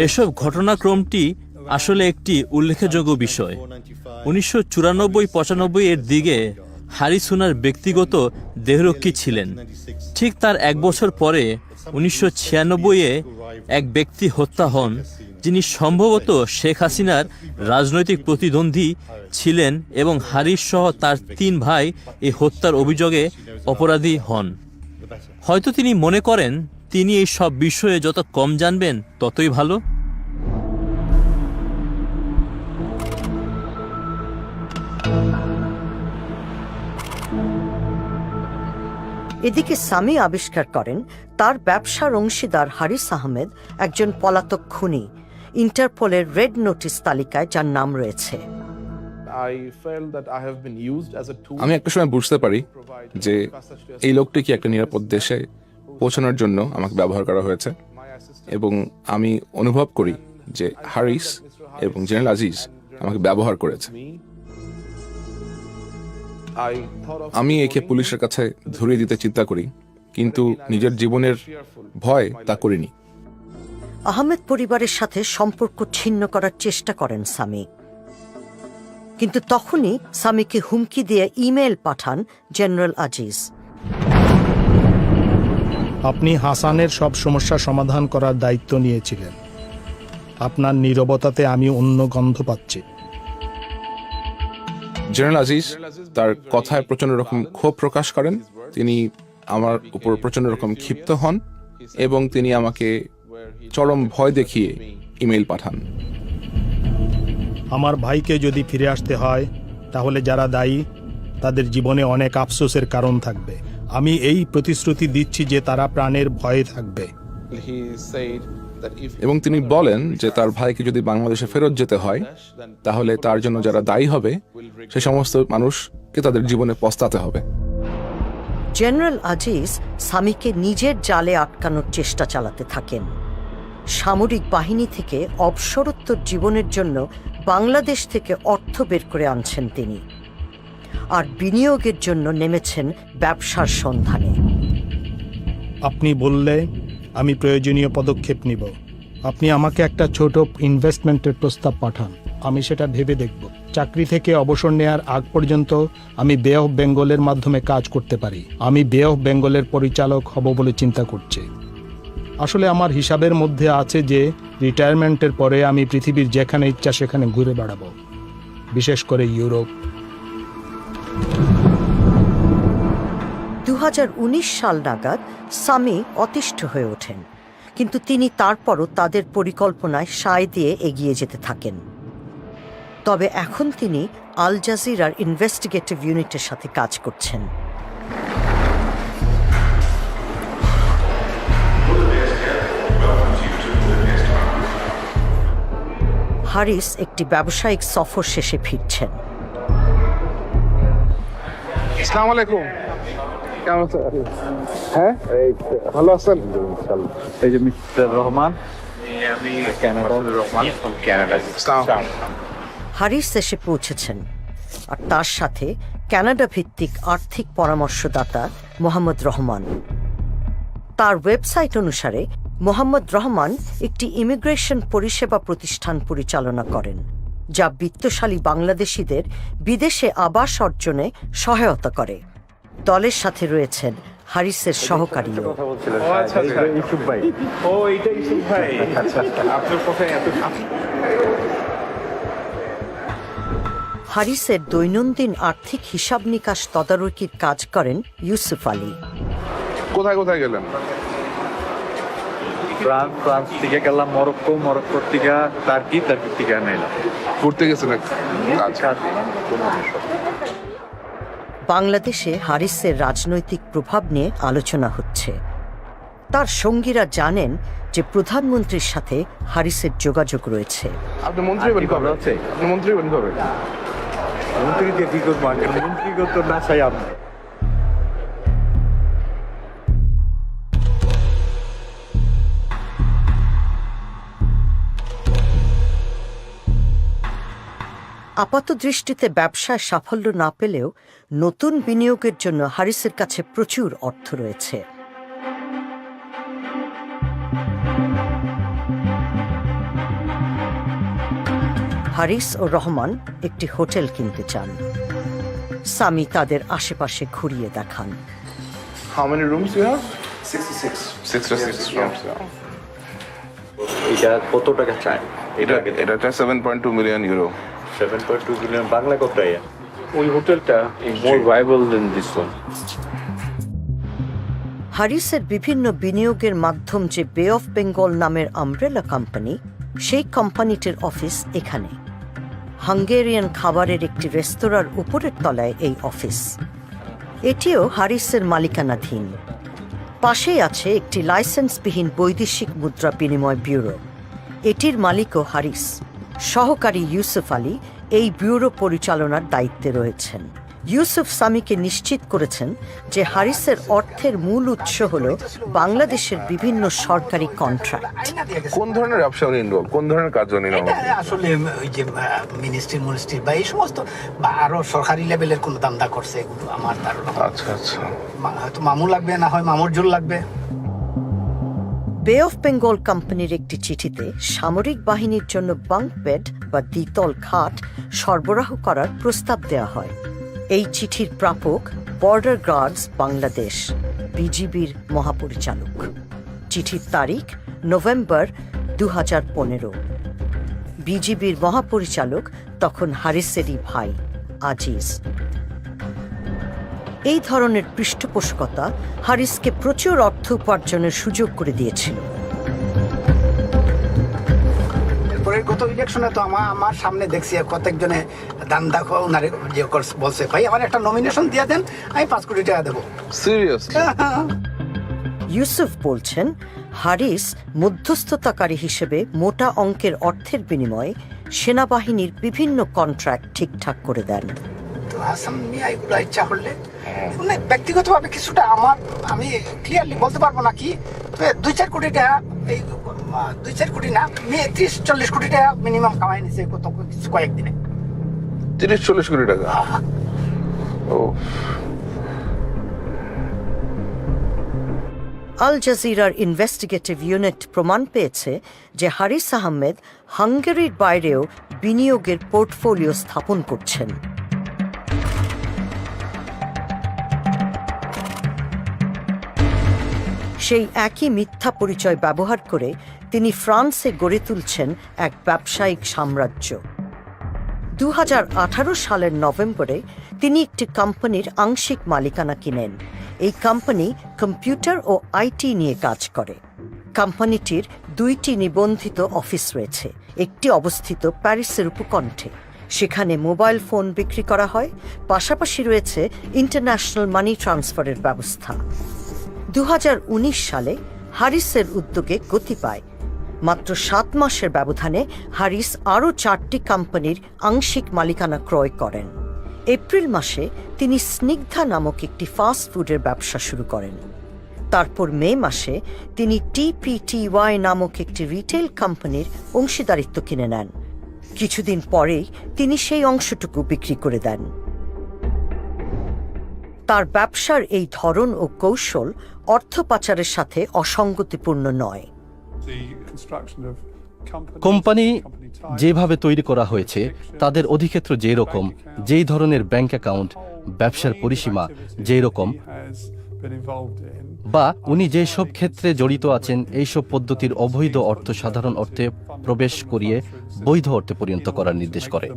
এসব ঘটনাক্রমটি আসলে একটি উল্লেখযোগ্য বিষয়। 1994-95 এর দিকে হারিস ওনার ব্যক্তিগত দেহরক্ষী ছিলেন। ঠিক তার 1 বছর পরে 1996-এ এক ব্যক্তি হত্যা হন, যিনি সম্ভবত শেখ হাসিনার রাজনৈতিক প্রতিদ্বন্দ্বী ছিলেন, এবং হারিস সহ তার 3 ভাই এই হত্যার অভিযোগে অপরাধী হন। হয়তো তিনি মনে করেন তিনি এই সব বিষয়ে যত কম জানবেন ততই ভালো। এদিকে সামি আবিষ্কার করেন তার ব্যবসার অংশীদার হারিস আহমেদ একজন পলাতক খুনি, ইন্টারপোলের রেড নোটিস তালিকায় যার নাম রয়েছে। আমি একটা সময় বুঝতে পারি যে এই লোকটিকে একটা নিরাপদ দেশে পৌঁছানোর জন্য আমাকে ব্যবহার করা হয়েছে, এবং আমি অনুভব করি যে হারিস এবং জেনারেল আজিজ আমাকে ব্যবহার করেছে। আমি একে পুলিশের কাছে ধরিয়ে দিতে চিন্তা করি, কিন্তু নিজের জীবনের ভয় তা করিনি। আহমেদ পরিবারের সাথে সম্পর্ক ছিন্ন করার চেষ্টা করেন সামি, কিন্তু তখনই সামিকে হুমকি দিয়ে ইমেল পাঠান জেনারেল আজিজ। আপনি হাসানের সব সমস্যা সমাধান করার দায়িত্ব নিয়েছিলেন। আপনার নীরবতাতে আমি অন্য গন্ধ পাচ্ছি। জেনারেল আজিজ তার কথায় প্রচন্ড রকম ক্ষোভ প্রকাশ করেন। তিনি আমার উপর প্রচন্ড রকম ক্ষিপ্ত হন এবং তিনি আমাকে চরম ভয় দেখিয়ে ইমেল পাঠান। আমার ভাইকে যদি ফিরে আসতে হয় তাহলে যারা দায়ী তাদের জীবনে অনেক আফসোসের কারণ থাকবে। আমি এই প্রতিশ্রুতি দিচ্ছি যে তারা প্রাণের ভয়ে থাকবে। এবং তিনি বলেন যে তার ভাইকে যদি বাংলাদেশে ফেরত যেতে হয় তাহলে তার জন্য যারা দায়ী হবে সে সমস্ত মানুষকে তাদের জীবনে পস্তাতে হবে। জেনারেল আজিজ সামিকে নিজের জালে আটকানোর চেষ্টা চালাতে থাকেন। সামরিক বাহিনী থেকে অবসরোত্তর জীবনের জন্য বাংলাদেশ থেকে অর্থ বের করে আনছেন তিনি, আর বিনিয়োগের জন্য নেমেছেন ব্যবসার সন্ধানে। আপনি বললে আমি প্রয়োজনীয় পদক্ষেপ নিব। আপনি আমাকে একটা ছোট ইনভেস্টমেন্টের প্রস্তাব পাঠান, আমি সেটা ভেবে দেখব। চাকরি থেকে অবসর নেয়ার আগ পর্যন্ত আমি বে অফ বেঙ্গলের মাধ্যমে কাজ করতে পারি। আমি বে অফ বেঙ্গলের পরিচালক হব বলে চিন্তা করছি। আসলে আমার হিসাবের মধ্যে আছে যে রিটায়ারমেন্টের পরে আমি পৃথিবীর যেখানে ইচ্ছা সেখানে ঘুরে বেড়াবো, বিশেষ করে ইউরোপ। 2019 সাল নাগাদ সামি অতিষ্ঠ হয়ে ওঠেন, কিন্তু তিনি তারপরও তাদের পরিকল্পনায় সায় দিয়ে এগিয়ে যেতে থাকেন। তবে এখন তিনি আল জাজিরার ইনভেস্টিগেটিভ ইউনিটের সাথে কাজ করছেন। হারিস একটি ব্যবসায়িক সফর শেষে ফিরছেন। আসসালামু আলাইকুম। কেমন আছেন? হ্যাঁ, ভালো আছেন? এই যে মিস্টার রহমান, আমি কানাডার রহমান, কানাডা। হারিস এসে পৌঁছেছেন, আর তার সাথে কানাডা ভিত্তিক আর্থিক পরামর্শদাতা মোহাম্মদ রহমান। তার ওয়েবসাইট অনুসারে মোহাম্মদ রহমান একটি ইমিগ্রেশন পরিষেবা প্রতিষ্ঠান পরিচালনা করেন, যা বিত্তশালী বাংলাদেশিদের বিদেশে আবাস অর্জনে সহায়তা করে। দলের সাথে রয়েছেন হারিসের সহকারীও। হারিসের দৈনন্দিন আর্থিক হিসাব নিকাশ তদারকির কাজ করেন ইউসুফ আলী। কোথায় কোথায় গেলেন? ফ্রান্স থেকে গেলাম মরক্কো, মরক্কোর থেকে টার্কি, টার্কি থেকে নাইলাম। ঘুরতে গেছেন? বাংলাদেশে হারিসের রাজনৈতিক প্রভাব নিয়ে আলোচনা হচ্ছে। তার সঙ্গীরা জানেন যে প্রধানমন্ত্রীর সাথে হারিসের যোগাযোগ রয়েছে। আপনি মন্ত্রী হবেন কবে? আপনি মন্ত্রী হবেন কবে? মন্ত্রী দিয়ে কি করবো? মন্ত্রী তো না চাই আপনি। আপাত দৃষ্টিতে ব্যবসায় সাফল্য না পেলেও নতুন বিনিয়োগের জন্য হারিসের কাছে প্রচুর অর্থ রয়েছে। হারিস ও রহমান একটি হোটেল কিনতে চান। সামি তাদের আশেপাশে ঘুরিয়ে দেখান। How many rooms you have? 66 rooms. এটা কত টাকা চাই? এটা 7.2 মিলিয়ন ইউরো। 7.2 বিলিয়ন বাংলা কত? ওই হোটেলটা মোর ভাইবল দেন দিস ওয়ান। হারিসের বিভিন্ন বিনিয়োগের মাধ্যম যে বে অফ বেঙ্গল নামের আমব্রেলা কোম্পানি, সেই কোম্পানিটির অফিস এখানে। হাঙ্গেরিয়ান খাবারের একটি রেস্তোরাঁর উপরের তলায় এই অফিস। এটিও হারিসের মালিকানাধীন। পাশেই আছে একটি লাইসেন্সবিহীন বৈদেশিক মুদ্রা বিনিময় ব্যুরো। এটির মালিকও হারিস। সহকারী ইউসুফ আলী এই ব্যুরো পরিচালনার দায়িত্বে রয়েছেন। ইউসুফ সামিকে নিশ্চিত করেছেন যে হারিসের অর্থের মূল উৎস হল বাংলাদেশের বিভিন্ন সরকারি কন্ট্রাক্ট। কোন ধরনের ব্যবসা উনি ইনভলভ? কোন ধরনের কাজ উনি আসলে ওই যে মিনিস্ট্রি বা এই সমস্ত বা আরো সরকারি লেভেলের কোন দামদা করছে, এগুলো আমার ধারণা। আচ্ছা আচ্ছা, হয়তো মামু লাগবে, না হয় মামুর জোর লাগবে। বে অফ বেঙ্গল কোম্পানির একটি চিঠিতে সামরিক বাহিনীর জন্য বাঙ্ক বেড বা দ্বিতল খাট সরবরাহ করার প্রস্তাব দেওয়া হয়। এই চিঠির প্রাপক বর্ডার গার্ডস বাংলাদেশ, বিজিবির মহাপরিচালক। চিঠির তারিখ নভেম্বর 2015। বিজিবির মহাপরিচালক তখন হারিসেরই ভাই আজিজ। এই ধরনের পৃষ্ঠপোষকতা হারিসকে প্রচুর অর্থ উপার্জনের সুযোগ করে দিয়েছিল। ইলেকশনে তো আমার সামনে দেখছি কতজনে দান দেখো ওনারে যে বলছে ভাই আমার একটা নমিনেশন দিয়ে দেন, আমি 5 কোটি টাকা দেবো। ইউসুফ বলছেন, হারিস মধ্যস্থতাকারী হিসেবে মোটা অঙ্কের অর্থের বিনিময়ে সেনাবাহিনীর বিভিন্ন কন্ট্রাক্ট ঠিকঠাক করে দেন। তো হাসান মিয়া এগুলো ইচ্ছা করলে মানে ব্যক্তিগতভাবে কিছুটা আমি ক্লিয়ারলি বলতে পারবো না কি 2-4 কোটি টাকা, এই 2-4 কোটি না 30-40 কোটি টাকা মিনিমাম কামাই নিছে কয়েকদিনে। 30-40 কোটি টাকা? ও। আল জাজিরার ইনভেস্টিগেটিভ ইউনিট প্রমাণ পেয়েছে যে হারিস আহমেদ হাঙ্গেরির বাইরেও বিনিয়োগের পোর্টফোলিও স্থাপন করছেন। সেই একই মিথ্যা পরিচয় ব্যবহার করে তিনি ফ্রান্সে গড়ে তুলছেন এক ব্যবসায়িক সাম্রাজ্য। 2018 সালের নভেম্বরে তিনি একটি কোম্পানির আংশিক মালিকানা কিনেন। এই কোম্পানি কম্পিউটার ও আইটি নিয়ে কাজ করে। কোম্পানিটির 2টি নিবন্ধিত অফিস রয়েছে, একটি অবস্থিত প্যারিসের উপকণ্ঠে। সেখানে মোবাইল ফোন বিক্রি করা হয়, পাশাপাশি রয়েছে ইন্টারন্যাশনাল মানি ট্রান্সফারের ব্যবস্থা। 2019 সালে হারিসের উদ্যোগে গতি পায়। মাত্র 7 মাসের ব্যবধানে হারিস আরও 4টি কোম্পানির আংশিক মালিকানা ক্রয় করেন। এপ্রিল মাসে তিনি স্নিগ্ধা নামক একটি ফাস্ট ফুডের ব্যবসা শুরু করেন। তারপর মে মাসে তিনি TPTY নামক একটি রিটেল কোম্পানির অংশীদারিত্ব কিনে নেন। কিছুদিন পরেই তিনি সেই অংশটুকু বিক্রি করে দেন। তার ব্যবসার এই ধরন ও কৌশল অর্থ পাচারের সাথে অসঙ্গতিপূর্ণ নয়। কোম্পানি যেভাবে তৈরি করা হয়েছে, তাদের অধিক্ষেত্র যেরকম, যেই ধরনের ব্যাংক অ্যাকাউন্ট, ব্যবসার পরিসীমা যেই রকম, বা উনি যেসব ক্ষেত্রে জড়িত আছেন, এইসব পদ্ধতির অবৈধ অর্থ সাধারণ অর্থে প্রবেশ করিয়ে বৈধ অর্থে পরিণত করার নির্দেশ করে।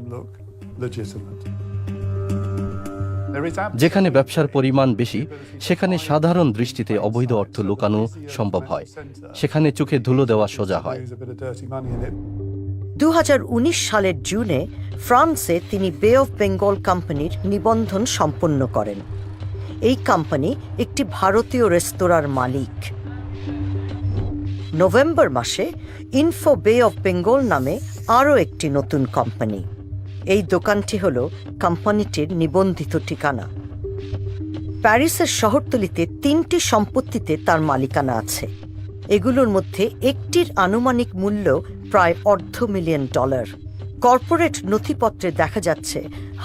যেখানে ব্যবসার পরিমাণ বেশি, সেখানে সাধারণ দৃষ্টিতে অবৈধ অর্থ লুকানো সম্ভব হয়, সেখানে চোখে ধুলো দেওয়া সোজা হয়। 2019 সালের জুনে ফ্রান্সে তিনি বে অফ বেঙ্গল কোম্পানির নিবন্ধন সম্পন্ন করেন। এই কোম্পানি একটি ভারতীয় রেস্তোরাঁর মালিক। নভেম্বর মাসে ইনফো বে অফ বেঙ্গল নামে আরও একটি নতুন কোম্পানি। এই দোকানটি হল কোম্পানিটির নিবন্ধিত ঠিকানা। প্যারিসের শহরতলিতে 3টি সম্পত্তিতে তার মালিকানা আছে। এগুলোর মধ্যে একটির আনুমানিক মূল্য প্রায় $250,000। কর্পোরেট নথিপত্রে দেখা যাচ্ছে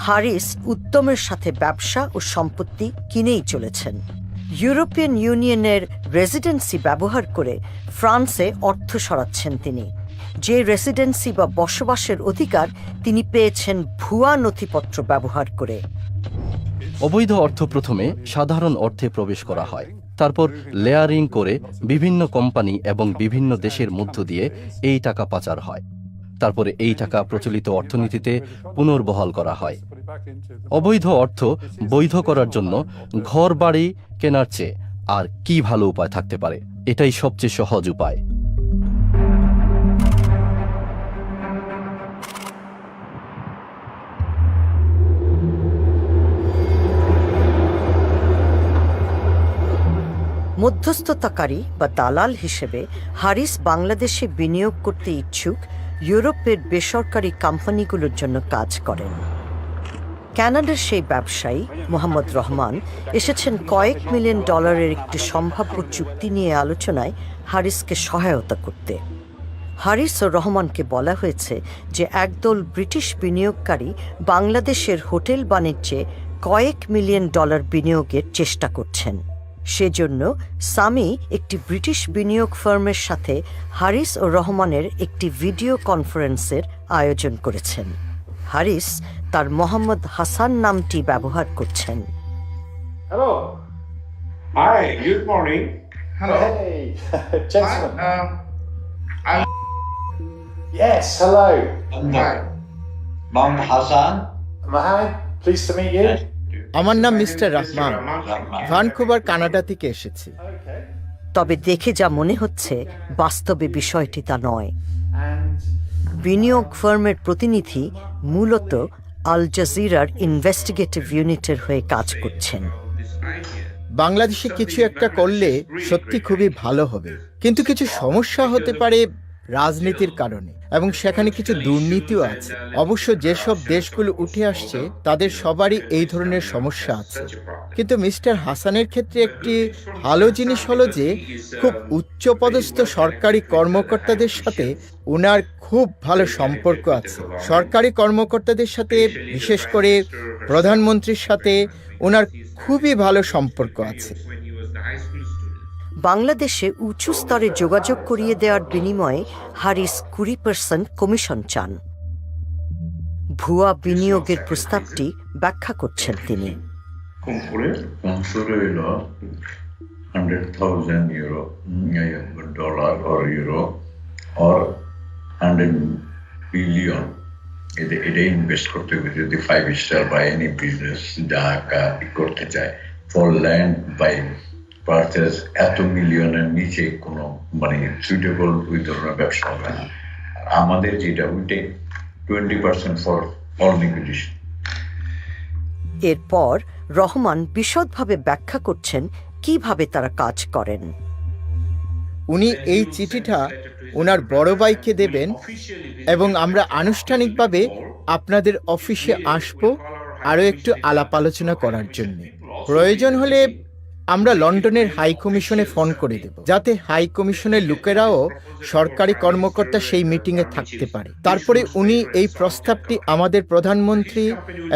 হারিস উদ্যমের সাথে ব্যবসা ও সম্পত্তি কিনেই চলেছেন। ইউরোপিয়ান ইউনিয়নের রেসিডেন্সি ব্যবহার করে ফ্রান্সে অর্থ সরাচ্ছেন তিনি। যে রেসিডেন্সি বা বসবাসের অধিকার তিনি পেয়েছেন ভুয়া নথিপত্র ব্যবহার করে। অবৈধ অর্থ প্রথমে সাধারণ অর্থে প্রবেশ করা হয়, তারপর লেয়ারিং করে বিভিন্ন কোম্পানি এবং বিভিন্ন দেশের মধ্য দিয়ে এই টাকা পাচার হয়। তারপরে এই টাকা প্রচলিত অর্থনীতিতে পুনর্বহাল করা হয়। অবৈধ অর্থ বৈধ করার জন্য ঘর বাড়ি কেনার চেয়ে আর কি ভালো উপায় থাকতে পারে? এটাই সবচেয়ে সহজ উপায়। মধ্যস্থতাকারী বা দালাল হিসেবে হারিস বাংলাদেশে বিনিয়োগ করতে ইচ্ছুক ইউরোপের বেসরকারি কোম্পানিগুলোর জন্য কাজ করেন। কানাডার সেই ব্যবসায়ী মোহাম্মদ রহমান এসেছেন কয়েক মিলিয়ন ডলারের একটি সম্ভাব্য চুক্তি নিয়ে আলোচনায় হারিসকে সহায়তা করতে। হারিস ও রহমানকে বলা হয়েছে যে একদল ব্রিটিশ বিনিয়োগকারী বাংলাদেশের হোটেল বাণিজ্যে কয়েক মিলিয়ন ডলার বিনিয়োগের চেষ্টা করছেন। সেজন্য সামি একটি ব্রিটিশ বিনিয়োগ ফার্মের সাথে হারিস ও রহমানের একটি ভিডিও কনফারেন্সের আয়োজন করেছেন। হারিস তার মোহাম্মদ হাসান নামটি ব্যবহার করছেন। Hello, hi, good morning. Hello, hey, gentlemen. Yes, hello. Hi. Mohammed Hassan. Mohammed, pleased to meet you. আমার নাম মিস্টার রহমান, ভ্যানকুভার কানাডা থেকে এসেছি। তবে দেখে যা মনে হচ্ছে বাস্তবে বিষয়টি তা নয়। বিনিয়োগ ফার্মের প্রতিনিধি মূলত আল জাজিরার ইনভেস্টিগেটিভ ইউনিটের হয়ে কাজ করছেন। বাংলাদেশে কিছু একটা করলে সত্যি খুবই ভালো হবে, কিন্তু কিছু সমস্যা হতে পারে রাজনীতির কারণে, এবং সেখানে কিছু দুর্নীতিও আছে। অবশ্য যেসব দেশগুলো উঠে আসছে তাদের সবারই এই ধরনের সমস্যা আছে। কিন্তু মিস্টার হাসানের ক্ষেত্রে একটি ভালো জিনিস হলো যে খুব উচ্চপদস্থ সরকারি কর্মকর্তাদের সাথে ওনার খুব ভালো সম্পর্ক আছে। সরকারি কর্মকর্তাদের সাথে, বিশেষ করে প্রধানমন্ত্রীর সাথে ওনার খুবই ভালো সম্পর্ক আছে। বাংলাদেশে উঁচু স্তরে যোগাযোগ করিয়ে দেওয়ার বিনিময়ে হারিস 20% কমিশন চান। ভুয়া বিনিয়োগের প্রস্তাবটি ব্যাখ্যা করছেন তিনি। এটা ইনভেস্ট করতে হবে যদি 5 স্টার বা এনি বিজনেস ঢাকা করতে চায়, ফর ল্যান্ড বাই পারচেজ এত মিলিয়নের নিচে কোনো মানে সুইটেবল ওই ধরনের ব্যবসা হবে না। আমাদের যেটা ওইটাই 20% ফর অল লিকুইডেশন। এরপর রহমান বিশদভাবে ব্যাখ্যা করছেন কিভাবে তারা কাজ করেন। উনি এই চিঠিটা ওনার বড় ভাইকে দেবেন এবং আমরা আনুষ্ঠানিকভাবে আপনাদের অফিসে আসব আরও একটু আলাপ আলোচনা করার জন্য। প্রয়োজন হলে আমরা লন্ডনের হাই কমিশনে ফোন করে দেব, যাতে হাই কমিশনের লোকেরাও সরকারি কর্মকর্তা সেই মিটিংয়ে থাকতে পারে। তারপরে উনি এই প্রস্তাবটি আমাদের প্রধানমন্ত্রী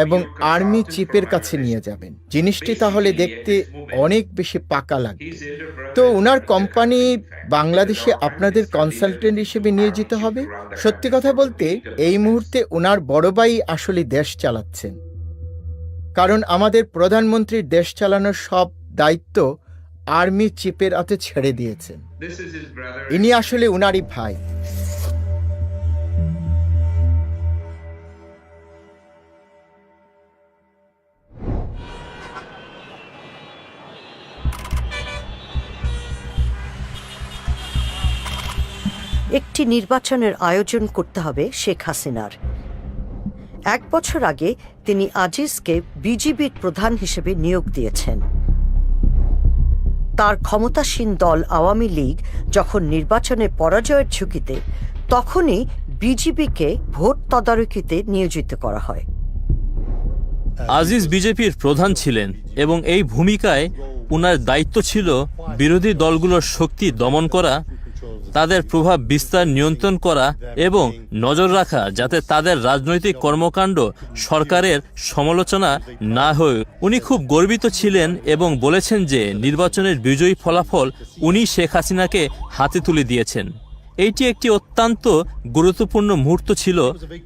এবং আর্মি চিফের কাছে নিয়ে যাবেন। জিনিসটি তাহলে দেখতে অনেক বেশি পাকা লাগবে। তো ওনার কোম্পানি বাংলাদেশে আপনাদের কনসালটেন্ট হিসেবে নিয়োজিত হবে। সত্যি কথা বলতে এই মুহূর্তে ওনার বড় ভাই আসলে দেশ চালাচ্ছেন, কারণ আমাদের প্রধানমন্ত্রীর দেশ চালানোর সব দায়িত্ব আর্মি চিফের হাতে ছেড়ে দিয়েছেন। ইনি আসলে উনারই ভাই। একটি নির্বাচনের আয়োজন করতে হবে শেখ হাসিনার। 1 বছর আগে তিনি আজিজকে বিজিবির প্রধান হিসেবে নিয়োগ দিয়েছেন। তার ক্ষমতাসীন দল আওয়ামী লীগ যখন নির্বাচনে পরাজয়ের ঝুঁকিতে, তখনই বিজিবিকে ভোট তদারকিতে নিয়োজিত করা হয়। আজিজ বিজেপির প্রধান ছিলেন এবং এই ভূমিকায় উনার দায়িত্ব ছিল বিরোধী দলগুলোর শক্তি দমন করা, তাদের প্রভাব বিস্তার নিয়ন্ত্রণ করা এবং নজর রাখা যাতে তাদের রাজনৈতিক কর্মকাণ্ড সরকারের সমালোচনা না হয়ে। উনি খুব গর্বিত ছিলেন এবং বলেছেন যে নির্বাচনের বিজয়ী ফলাফল উনি শেখ হাসিনাকে হাতে তুলে দিয়েছেন। এইটি একটি অত্যন্ত গুরুত্বপূর্ণ মুহূর্ত ছিল,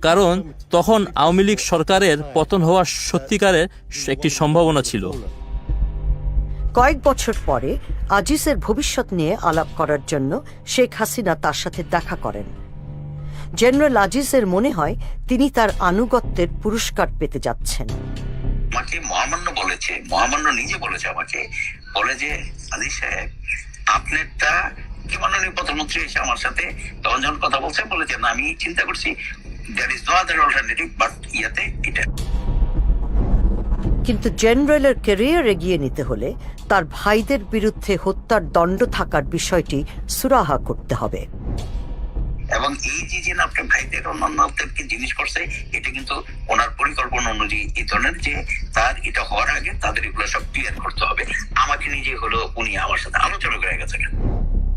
কারণ তখন আওয়ামী লীগ সরকারের পতন হওয়ার সত্যিকারের একটি সম্ভাবনা ছিল। কয়েক বছর পরে আজিজের ভবিষ্যৎ নিয়ে আলাপ করার জন্য শেখ হাসিনা তার সাথে দেখা করেন। জেনারেল আজিজের মনে হয় তিনি তার আনুগত্যের পুরস্কার পেতে যাচ্ছেন। আমাকে মহামান্য বলেছে, মহামান্য নিজে বলেছে আমাকে, বলে যে আলী সাহেব আপনারটা কি মাননীয় প্রধানমন্ত্রী এসে আমার সাথে তখন যখন কথা বলছে বলেছে না আমি চিন্তা করছি there is no other alternative but ইয়াতে এটা। কিন্তু জেনারেলের ক্যারিয়ার এগিয়ে নিতে হলে তার ভাইদের বিরুদ্ধে হত্যার দণ্ড থাকার বিষয়টি সুরাহা করতে হবে। এবং এই যে আপনার ভাইদের অন্যান্যদেরকে জিনিস করছে, এটা কিন্তু ওনার পরিকল্পনা অনুযায়ী এই ধরনের যে তার এটা হওয়ার আগে তাদের এগুলো সব ক্লিয়ার করতে হবে। আমাকে নিজে হলো উনি আমার সাথে আলোচনা করে গেছে।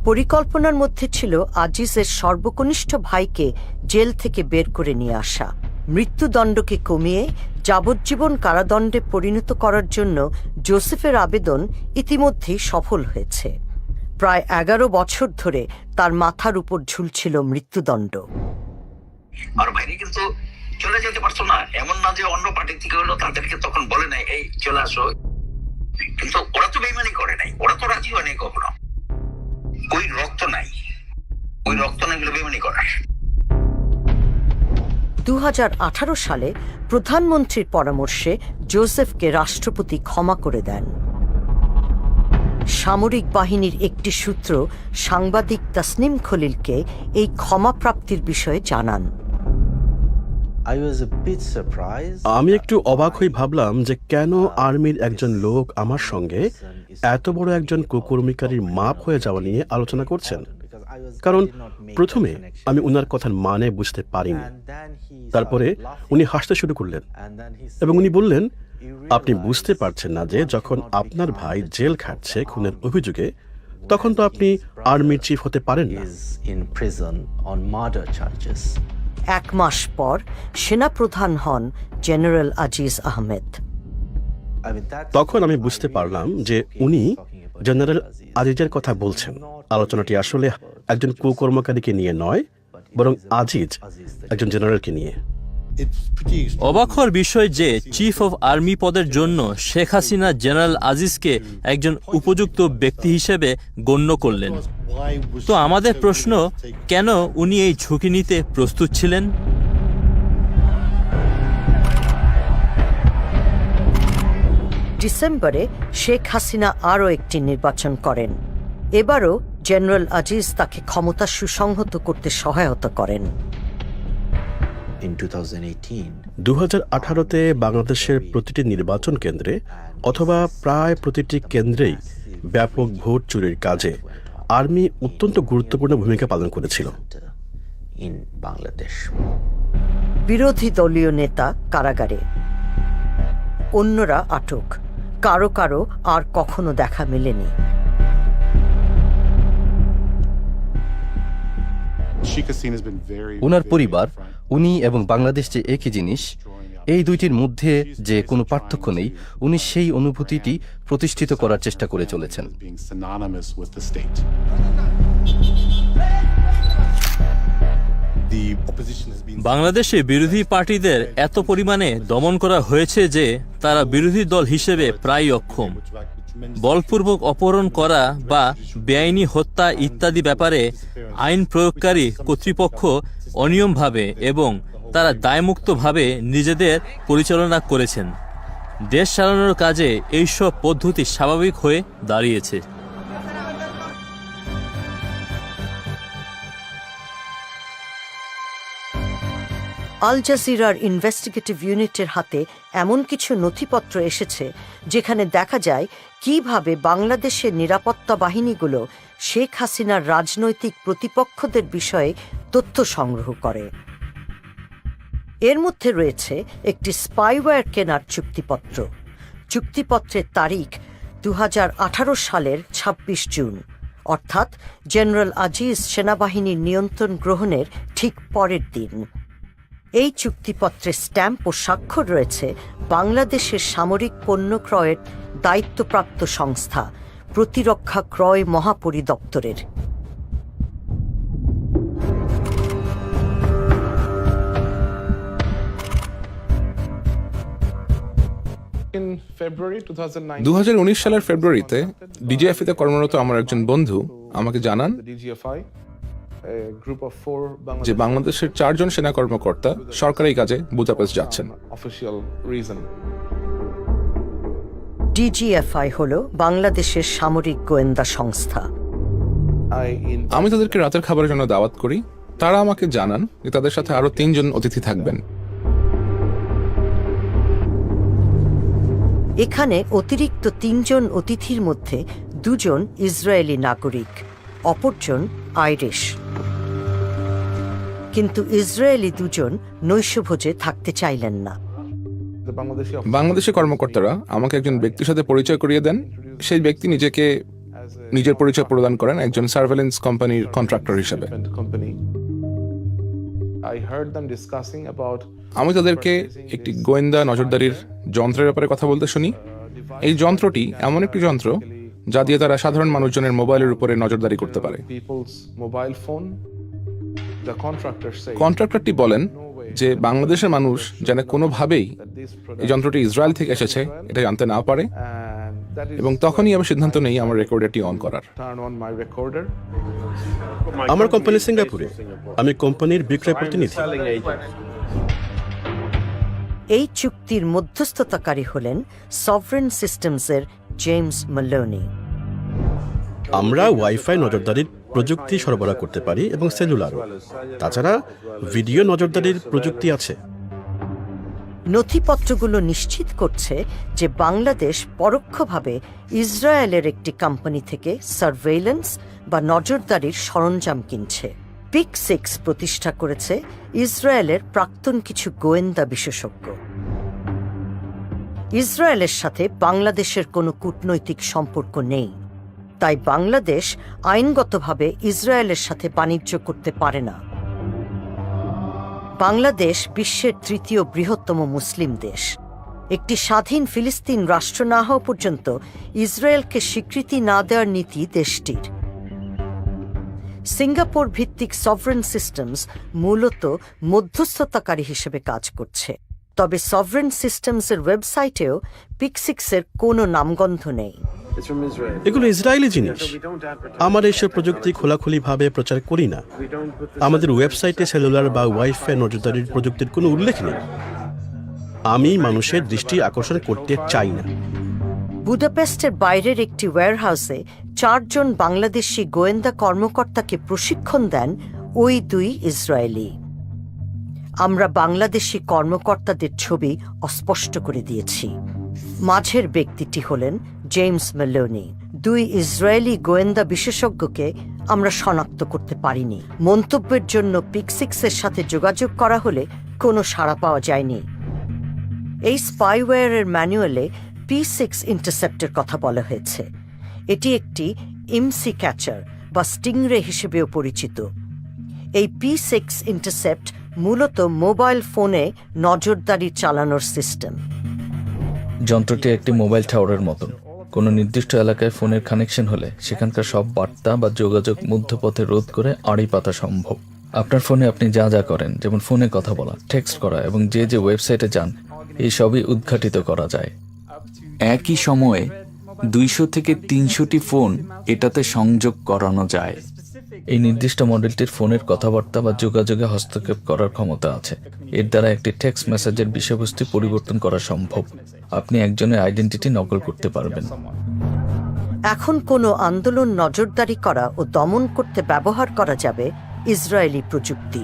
পরিকল্পনার মধ্যে ছিল আজিজের সর্বকনিষ্ঠ ভাইকে জেল থেকে বের করে নিয়ে আসা, মৃত্যুদণ্ডকে কমিয়ে যাবজ্জীবন কারাদণ্ডে পরিণত করার জন্য জোসেফের আবেদন ইতিমধ্যেই সফল হয়েছে। প্রায় 11 বছর ধরে তার মাথার উপর ঝুলছিল মৃত্যুদণ্ড। আর বাইরে কিন্তু চলে যেতে পারতো না, এমন না যে অন্য পার্টি থেকে হলো তাদেরকে তখন বলে নাই এই চলে আসো, কিন্তু ওরা তো বেইমানি করে নাই, ওরা তো রাজি হয় নাই কখনো। ওই রক্ত নাই, ওই রক্ত নাই গুলো বেইমানি করার। 2018 সালে প্রধানমন্ত্রীর পরামর্শে জোসেফকে রাষ্ট্রপতি ক্ষমা করে দেন। সামরিক বাহিনীর একটি সূত্র সাংবাদিক তাসনিম খলিলকে এই ক্ষমাপ্রাপ্তির বিষয়ে জানান। আমি একটু অবাক হয়ে ভাবলাম যে কেন আর্মির একজন লোক আমার সঙ্গে এত বড় একজন কুকর্মীকারীর মাপ হয়ে যাওয়া নিয়ে আলোচনা করছেন। কারণ প্রথমে আমি উনার কথার মানে বুঝতে পারিনি। তারপরে উনি হাসতে শুরু করলেন এবং উনি বললেন, আপনি বুঝতে পারছেন না যে যখন আপনার ভাই জেল খাটছে খুনের অভিযোগে, তখন তো আপনি আর্মির চিফ হতে পারেন না। 1 মাস পর সেনাপ্রধান হন জেনারেল আজিজ আহমেদ। তখন আমি বুঝতে পারলাম যে উনি জেনারেল আজিজের কথা বলছেন। আলোচনাটি আসলে একজন কুকর্মকারীকে নিয়ে নয়, বরং আজিজ একজন জেনারেলকে নিয়ে। অবাক হওয়ার বিষয় যে চিফ অফ আর্মি পদের জন্য শেখ হাসিনা জেনারেল আজিজকে একজন উপযুক্ত ব্যক্তি হিসেবে গণ্য করলেন। তো আমাদের প্রশ্ন, কেন উনি এই ঝুঁকি নিতে প্রস্তুত ছিলেন? ডিসেম্বরে শেখ হাসিনা আরও একটি নির্বাচন করেন। এবারও জেনারেল আজিজ তাকে ক্ষমতা সুসংহত করতে সহায়তা করেন। 2018-তে বাংলাদেশের প্রতিটি নির্বাচন কেন্দ্রে অথবা প্রায় প্রতিটি কেন্দ্রেই ব্যাপক ভোট চুরির কাজে আর্মি অত্যন্ত গুরুত্বপূর্ণ ভূমিকা পালন করেছিল। বিরোধী দলীয় নেতা কারাগারে, অন্যরা আটক, কারো কারো আর কখনো দেখা মেলেনি। উনার পরিবার, উনি এবং বাংলাদেশ যে একই জিনিস, এই দুইটির মধ্যে যে কোনো পার্থক্য নেই, উনি সেই অনুভূতিটি প্রতিষ্ঠিত করার চেষ্টা করে চলেছেন। বাংলাদেশে বিরোধী পার্টিদের এত পরিমাণে দমন করা হয়েছে যে তারা বিরোধী দল হিসেবে প্রায় অক্ষম। বলপূর্বক অপহরণ করা বা বেআইনি হত্যা ইত্যাদি ব্যাপারে আইন প্রয়োগকারী কর্তৃপক্ষ অনিয়মভাবে এবং তারা দায়মুক্তভাবে নিজেদের পরিচালনা করেছেন। দেশ চালানোর কাজে এইসব পদ্ধতি স্বাভাবিক হয়ে দাঁড়িয়েছে। আল জাজিরার ইনভেস্টিগেটিভ ইউনিটের হাতে এমন কিছু নথিপত্র এসেছে যেখানে দেখা যায় কিভাবে বাংলাদেশের নিরাপত্তা বাহিনীগুলো শেখ হাসিনার রাজনৈতিক প্রতিপক্ষদের বিষয়ে তথ্য সংগ্রহ করে। এর মধ্যে রয়েছে একটি স্পাইওয়্যার কেনার চুক্তিপত্র। চুক্তিপত্রের তারিখ 2018 সালের 26 জুন, অর্থাৎ জেনারেল আজিজ সেনাবাহিনীর নিয়ন্ত্রণ গ্রহণের ঠিক পরের দিন। এই চুক্তিপত্রে স্ট্যাম্প ও স্বাক্ষর রয়েছে বাংলাদেশের সামরিক পণ্য ক্রয়ের দায়িত্বপ্রাপ্ত সংস্থা প্রতিরক্ষা ক্রয় মহাপরিদপ্তরের। সালের ফেব্রুয়ারিতে ডিজিএফআই-তে কর্মরত আমার একজন বন্ধু আমাকে জানান যে বাংলাদেশের 4 জন সেনা কর্মকর্তা সরকারি কাজে বুদাপেস্ট যাচ্ছেন। ডিজিএফআই হলো বাংলাদেশের সামরিক গোয়েন্দা সংস্থা। আমি তাদেরকে রাতের খাবারের জন্য দাওয়াত করি। তারা আমাকে জানান যে তাদের সাথে আরো 3 জন অতিথি থাকবেন। এখানে অতিরিক্ত 3 জন অতিথির মধ্যে 2 জন ইসরায়েলি নাগরিক, অপরজন আইরিশ। কিন্তু ইসরায়েলি 2 জন নৈশভোজে থাকতে চাইলেন না। বাংলাদেশের কর্মকর্তারা আমাকে একজন ব্যক্তির সাথে পরিচয় করিয়ে দেন। সেই ব্যক্তি নিজের পরিচয় প্রদান করেন একজন সার্ভেলেন্স কোম্পানির কন্ট্রাক্টর হিসেবে। আমি তাদেরকে একটি গোয়েন্দা নজরদারির যন্ত্রের ব্যাপারে কথা বলতে শুনি। এই যন্ত্রটি এমন একটি যন্ত্র যা দিয়ে তারা সাধারণ মানুষজনের মোবাইলের উপরে নজরদারি করতে পারে। কন্ট্রাক্টরটি বলেন যে বাংলাদেশের মানুষ যেন কোনোভাবেই এই যন্ত্রটি ইসরায়েল থেকে এসেছে এটা জানতে না পারে, এবং তখনই আমি সিদ্ধান্ত নেই আমার রেকর্ডারটি অন করার। আমার কোম্পানি সিঙ্গাপুরে, আমি কোম্পানির বিক্রয় প্রতিনিধি। এই চুক্তির মধ্যস্থতাকারী হলেন সভরেন সিস্টেমসের জেমস ম্যালোনি। আমরা ওয়াইফাই নজরদারির প্রযুক্তি সরবরাহ করতে পারি এবং সেলুলারও। তাছাড়া ভিডিও নজরদারির প্রযুক্তি আছে। নথিপত্রগুলো নিশ্চিত করছে যে বাংলাদেশ পরোক্ষভাবে ইসরায়েলের একটি কোম্পানি থেকে সার্ভেইলেন্স বা নজরদারির সরঞ্জাম কিনছে। PIC6 প্রতিষ্ঠা করেছে ইসরায়েলের প্রাক্তন কিছু গোয়েন্দা বিশেষজ্ঞ। ইসরায়েলের সাথে বাংলাদেশের কোনো কূটনৈতিক সম্পর্ক নেই, তাই বাংলাদেশ আইনগতভাবে ইসরায়েলের সাথে বাণিজ্য করতে পারে না। বাংলাদেশ বিশ্বের তৃতীয় বৃহত্তম মুসলিম দেশ। একটি স্বাধীন ফিলিস্তিন রাষ্ট্র না হওয়া পর্যন্ত ইসরায়েলকে স্বীকৃতি না দেওয়ার নীতি দেশটির। সিঙ্গাপুর ভিত্তিক সভরেন সিস্টেমস মূলত মধ্যস্থতাকারী হিসেবে কাজ করছে, তবে সভরেন সিস্টেমসের ওয়েবসাইটেও PIC6-এর কোনো নামগন্ধ নেই। এগুলো ইসরায়েলি জিনিস। আমার এইসব প্রযুক্তি খোলাখুলিভাবে প্রচার করি না। আমাদের ওয়েবসাইটে সেলুলার বা ওয়াইফাই নজরদারির প্রযুক্তির কোনো উল্লেখ নেই। আমি মানুষের দৃষ্টি আকর্ষণ করতে চাই না। বুদাপেস্টের বাইরের একটি ওয়্যারহাউসে 4 জন বাংলাদেশি গোয়েন্দা কর্মকর্তাকে প্রশিক্ষণ দেন ওই 2 ইসরায়েলি। আমরা বাংলাদেশি কর্মকর্তাদের ছবি অস্পষ্ট করে দিয়েছি। মাঝের ব্যক্তিটি হলেন জেমস মেলোনি। 2 ইসরায়েলি গোয়েন্দা বিশেষজ্ঞকে আমরা শনাক্ত করতে পারিনি। মন্তব্যের জন্য PIC6-এর সাথে যোগাযোগ করা হলে কোনো সাড়া পাওয়া যায়নি। এই স্পাইওয়্যারের ম্যানুয়ালে P6 ইন্টারসেপ্টের কথা বলা হয়েছে। এটি একটি ইমসি ক্যাচার বা স্টিংরে হিসেবেও পরিচিত। এই P6 ইন্টারসেপ্ট মূলত মোবাইল ফোনে নজরদারি চালানোর সিস্টেম। যন্ত্রটি একটি মোবাইল টাওয়ারের মতন। কোনো নির্দিষ্ট এলাকায় ফোনের কানেকশন হলে সেখানকার সব বার্তা বা যোগাযোগ মধ্যপথে রোধ করে আড়ি পাতা সম্ভব। আপনার ফোনে আপনি যা যা করেন, যেমন ফোনে কথা বলা, টেক্সট করা এবং যে যে ওয়েবসাইটে যান, এই সবই উদ্ঘাটিত করা যায়। একই সময়ে 200 থেকে 300টি ফোন এটাতে সংযোগ করানো যায়। এই নির্দিষ্ট মডেলটির ফোনের কথাবার্তা বা যোগাযোগে হস্তক্ষেপ করার ক্ষমতা আছে। এর দ্বারা একটি টেক্সট মেসেজের বিষয়বস্তু পরিবর্তন করা সম্ভব। আপনি একজনের আইডেন্টিটি নকল করতে পারবেন। এখন কোনো আন্দোলন নজরদারি করা ও দমন করতে ব্যবহার করা যাবে ইসরায়েলি প্রযুক্তি।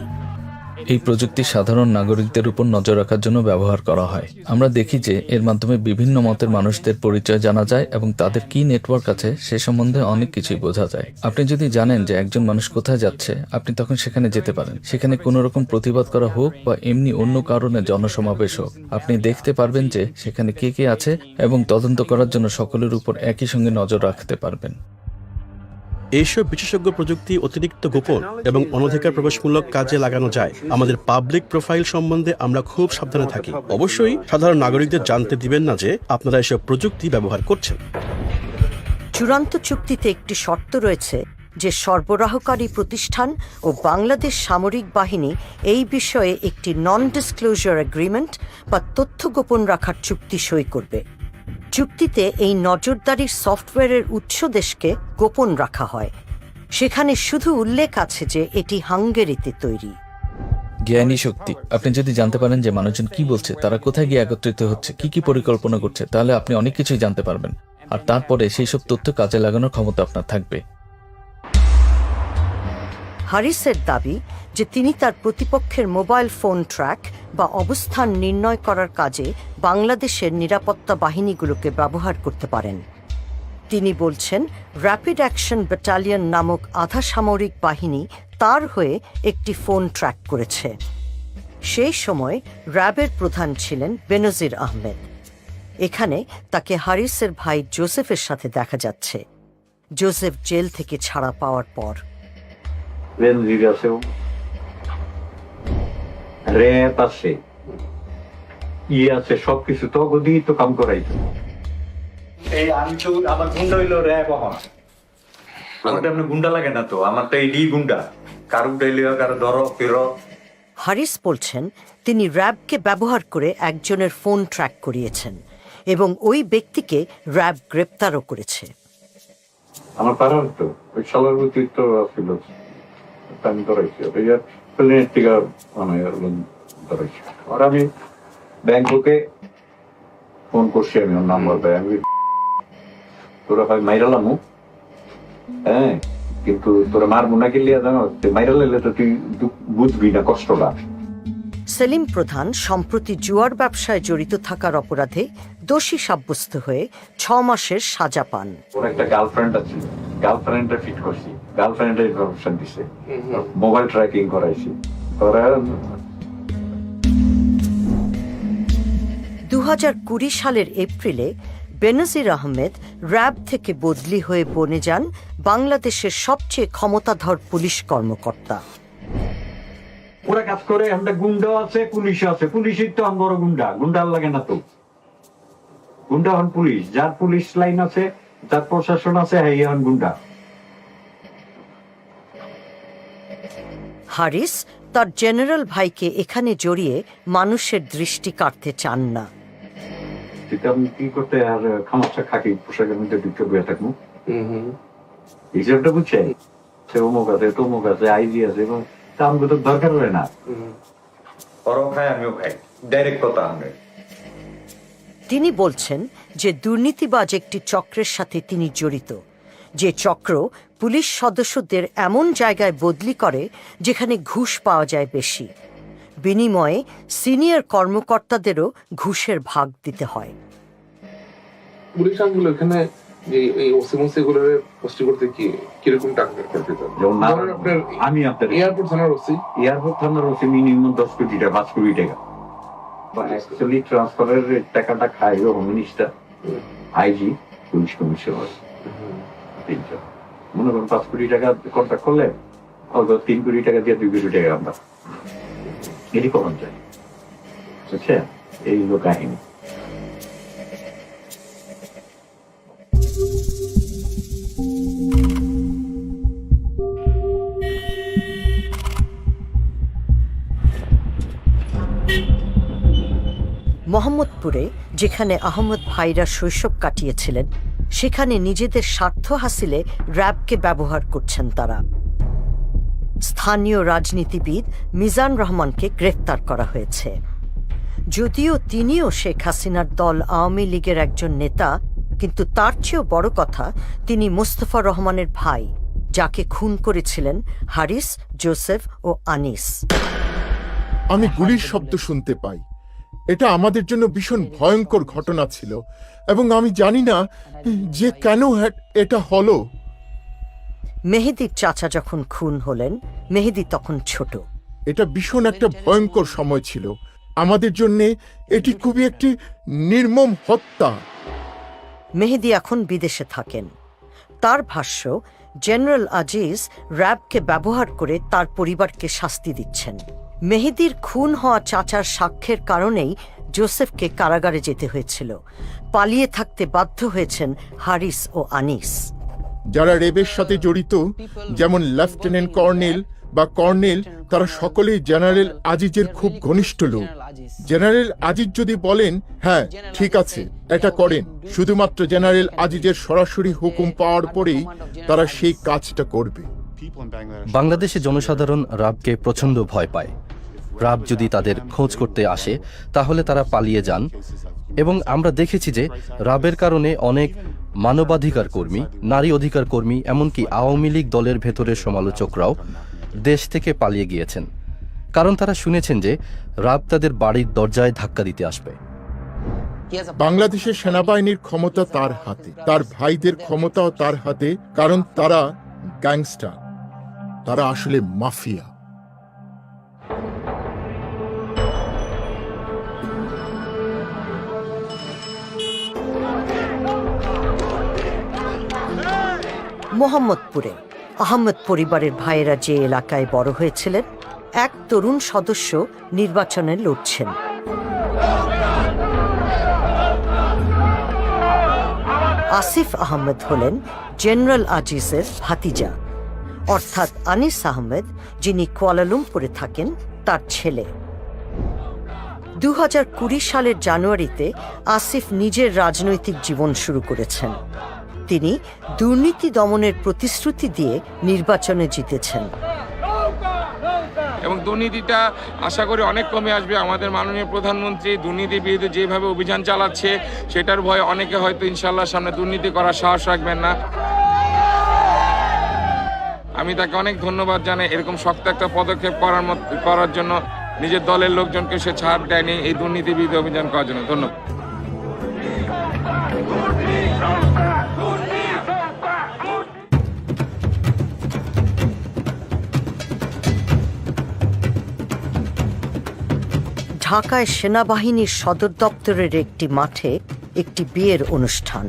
এই প্রযুক্তি সাধারণ নাগরিকদের উপর নজর রাখার জন্য ব্যবহার করা হয়। আমরা দেখি যে এর মাধ্যমে বিভিন্ন মতের মানুষদের পরিচয় জানা যায় এবং তাদের কি নেটওয়ার্ক আছে সে সম্বন্ধে অনেক কিছুই বোঝা যায়। আপনি যদি জানেন যে একজন মানুষ কোথায় যাচ্ছে, আপনি তখন সেখানে যেতে পারেন। সেখানে কোনো রকম প্রতিবাদ করা হোক বা এমনি অন্য কারণে জনসমাবেশ হোক, আপনি দেখতে পারবেন যে সেখানে কে কে আছে এবং তদন্ত করার জন্য সকলের উপর একই সঙ্গে নজর রাখতে পারবেন। এইসব বিশেষজ্ঞ প্রযুক্তি অতিরিক্ত গোপন এবং অনধিকার প্রবেশমূলক কাজে লাগানো যায়। আমাদের পাবলিক প্রোফাইল সম্বন্ধে আমরা খুব সাবধানে থাকি। অবশ্যই সাধারণ নাগরিকদের জানতে দিবেন না যে আপনারা এসব প্রযুক্তি ব্যবহার করছেন। চূড়ান্ত চুক্তিতে একটি শর্ত রয়েছে যে সরবরাহকারী প্রতিষ্ঠান ও বাংলাদেশ সামরিক বাহিনী এই বিষয়ে একটি নন ডিসক্লোজার এগ্রিমেন্ট বা তথ্য গোপন রাখার চুক্তি সই করবে। চুক্তিতে এই নজরদারির সফটওয়্যারের উৎস দেশকে গোপন রাখা হয়। সেখানে শুধু উল্লেখ আছে যে এটি হাঙ্গেরিতে তৈরি। জ্ঞানী শক্তি। আপনি যদি জানতে পারেন যে মানুষজন কি বলছে, তারা কোথায় গিয়ে একত্রিত হচ্ছে, কি কি পরিকল্পনা করছে, তাহলে আপনি অনেক কিছুই জানতে পারবেন। আর তারপরে সেই সব তথ্য কাজে লাগানোর ক্ষমতা আপনার থাকবে। হারিসের দাবি যে তিনি তার প্রতিপক্ষের মোবাইল ফোন ট্র্যাক বা অবস্থান নির্ণয় করার কাজে বাংলাদেশের নিরাপত্তা বাহিনীগুলোকে ব্যবহার করতে পারেন। তিনি বলছেন, র্যাপিড অ্যাকশন ব্যাটালিয়ন নামক আধা সামরিক বাহিনী তার হয়ে একটি ফোন ট্র্যাক করেছে। সেই সময় র্যাবের প্রধান ছিলেন বেনজির আহমেদ। এখানে তাকে হারিসের ভাই জোসেফের সাথে দেখা যাচ্ছে। জোসেফ জেল থেকে ছাড়া পাওয়ার পর বেনজির আছেও, র্যাব আছে, আছে, সবকিছু তো গদি তো কাম করাইতো। এই আমি তো আমার গুন্ডা হইলো র্যাব। আমার তেমন গুন্ডা লাগে না তো, আমার তো এই গুন্ডা, কারো ডাইলে কারো ধরো ফেরো। হারিস বলছেন তিনি র্যাবকে ব্যবহার করে একজনের ফোন ট্র্যাক করিয়েছেন এবং ওই ব্যক্তিকে র্যাব গ্রেপ্তারও করেছে। আমার পাড়ার তো ওই সালার প্রতি তো ছিল, আমি ধরাইছি প্লেনের টিকা ধরাইছি। আর আমি ব্যাংককে ফোন করছি, আমি ওর নাম্বার দেয়, আমি তোরা ভাই মাইরালাম, হ্যাঁ, কিন্তু তোরা মারবো না কিলিয়া জানো, মাইরা লাইলে তো তুই বুঝবি না কষ্টটা। সেলিম প্রধান সম্প্রতি জুয়ার ব্যবসায় জড়িত থাকার অপরাধে দোষী সাব্যস্ত হয়ে 6 মাসের সাজা পান। ওর একটা গার্লফ্রেন্ড আছে, গার্লফ্রেন্ডে ফিট করছি, গার্লফ্রেন্ডের ইনফরমেশন দিছে, মোবাইল ট্র্যাকিং করাইছি। 2020 সালের এপ্রিলে বেনজির আহমেদ র্যাব থেকে বদলি হয়ে বনে যান বাংলাদেশের সবচেয়ে ক্ষমতাধর পুলিশ কর্মকর্তা। ওরা কাজ করে, আমরা গুন্ডা আছে, পুলিশ আছে, পুলিশের তো বড় গুন্ডা, গুন্ডার লাগে না তো। গুন্ডা হন পুলিশ, যার পুলিশ লাইন আছে, যার প্রশাসন আছে, হ্যাঁ হন গুন্ডা। হারিস তার জেনারেল ভাইকে এখানে জড়িয়ে মানুষের দৃষ্টি কাটতে চান না। আমি কি করতে আর খামাচ্ছা খাকি পোশাকের মধ্যে ঢুকে বয়ে থাকবো, হিসেবটা বুঝছেন? সে অমুক আছে, তমুক আছে, আইজি আছে, এবং আমাকে তো দরকার হয় না। ওরাও খায়, আমিও খাই, ডাইরেক্ট কথা। আমরা তিনি বলছেন যে দুর্নীতিবাজ একটি চক্রের সাথে তিনি জড়িত, যে চক্র পুলিশ সদস্যদের এমন জায়গায় বদলি করে যেখানে ঘুষ পাওয়া যায় বেশি, বিনিময়ে সিনিয়র কর্মকর্তাদেরও ঘুষের ভাগ দিতে হয়। পুলিশ আঙ্গুল এখানে এই ওসিমোসি গুলোর পোস্টিং করতে কিরকম টাকা করতে চান? আমি আপনার এয়ারপোর্ট থানার ওসি মিনিমাম 10 কোটি টাকা, 5 কোটি টাকা অ্যাকচুয়ালি ট্রান্সফারের টাকাটা খায় home minister, IG, police commissioner. মনে করেন 5 কোটি টাকা কন্ট্রাক্ট করলে 3 কোটি টাকা দিয়ে 2 কোটি টাকা আমরা এটি কখন চাই, বুঝছেন? এই হলো কাহিনী। মোহাম্মদপুরে, যেখানে আহমদ ভাইরা শৈশব কাটিয়েছিলেন, সেখানে নিজেদের স্বার্থ হাসিলে র্যাবকে ব্যবহার করছেন তারা। স্থানীয় রাজনীতিবিদ মিজান রহমানকে গ্রেফতার করা হয়েছে। যদিও তিনিও শেখ হাসিনার দল আওয়ামী লীগের একজন নেতা, কিন্তু তার চেয়েও বড় কথা, তিনি মোস্তফা রহমানের ভাই, যাকে খুন করেছিলেন হারিস, জোসেফ ও আনিস। আমি গুলির শব্দ শুনতে পাই। এটা আমাদের জন্য ভীষণ ভয়ঙ্কর ঘটনা ছিল, এবং আমি জানি না যে কেন এটা হলো। মেহেদীর চাচা যখন খুন হলেন, মেহেদী তখন ছোট। এটা ভীষণ একটা ভয়ঙ্কর সময় ছিল আমাদের জন্য। এটি খুবই একটি নির্মম হত্যা। মেহেদী এখন বিদেশে থাকেন। তার ভাষ্য, জেনারেল আজিজ র্যাবকে ব্যবহার করে তার পরিবারকে শাস্তি দিচ্ছেন। মেহেদীর খুন হওয়া চাচার সাক্ষ্যের কারণেই জোসেফকে কারাগারে যেতে হয়েছিল। পালিয়ে থাকতে বাধ্য হয়েছেন হারিস ও আনিস। যারা রেবের সাথে জড়িত, যেমন লেফটেন্যান্ট কর্নেল বা কর্নেল, তারা সকলেই জেনারেল আজিজের খুব ঘনিষ্ঠ লোক। জেনারেল আজিজ যদি বলেন হ্যাঁ ঠিক আছে এটা করেন, শুধুমাত্র জেনারেল আজিজের সরাসরি হুকুম পাওয়ার পরেই তারা সেই কাজটা করবে। বাংলাদেশে জনসাধারণ র্যাবকে প্রচণ্ড ভয় পায়। র্যাব যদি তাদের খোঁজ করতে আসে তাহলে তারা পালিয়ে যান, এবং আমরা দেখেছি যে র্যাবের কারণে অনেক মানবাধিকার কর্মী, নারী অধিকার কর্মী, এমনকি আওয়ামী লীগ দলের ভেতরের সমালোচকরাও দেশ থেকে পালিয়ে গিয়েছেন, কারণ তারা শুনেছেন যে র্যাব তাদের বাড়ির দরজায় ধাক্কা দিতে আসবে। বাংলাদেশের সেনাবাহিনীর ক্ষমতা তার হাতে, তার ভাইদের ক্ষমতাও তার হাতে, কারণ তারা গ্যাংস্টার, তারা আসলে মাফিয়া। মোহাম্মদপুরে আহমেদ পরিবারের ভাইয়েরা যে এলাকায় বড় হয়েছিলেন, এক তরুণ সদস্য নির্বাচনে লড়ছেন। আসিফ আহমেদ হলেন জেনারেল আজিজের ভাতিজা, অর্থাৎ আনিস আহমেদ, যিনি কুয়ালালামপুরে থাকেন, তার ছেলে। 2020 সালের জানুয়ারিতে আসিফ নিজের রাজনৈতিক জীবন শুরু করেছেন। তিনি দুর্নীতি দমনের প্রতিশ্রুতি দিয়ে নির্বাচনে জিতেছেন। এবং দুর্নীতিটা আশা করি অনেক কমে আসবে। আমাদের মাননীয় প্রধানমন্ত্রী দুর্নীতির বিরুদ্ধে যেভাবে অভিযান চালাচ্ছে, সেটার ভয়ে অনেকে হয়তো ইনশাল্লাহ সামনে দুর্নীতি করার সাহস রাখবেন না। আমি তাকে অনেক ধন্যবাদ জানাই এরকম শক্ত একটা পদক্ষেপ করার জন্য। নিজের দলের লোকজনকে সে ছাড় দেয়নি এই দুর্নীতি বিরোধী অভিযান করার জন্য। ধন্যবাদ। ঢাকায় সেনাবাহিনীর সদর দপ্তরের একটি মাঠে একটি বিয়ের অনুষ্ঠান।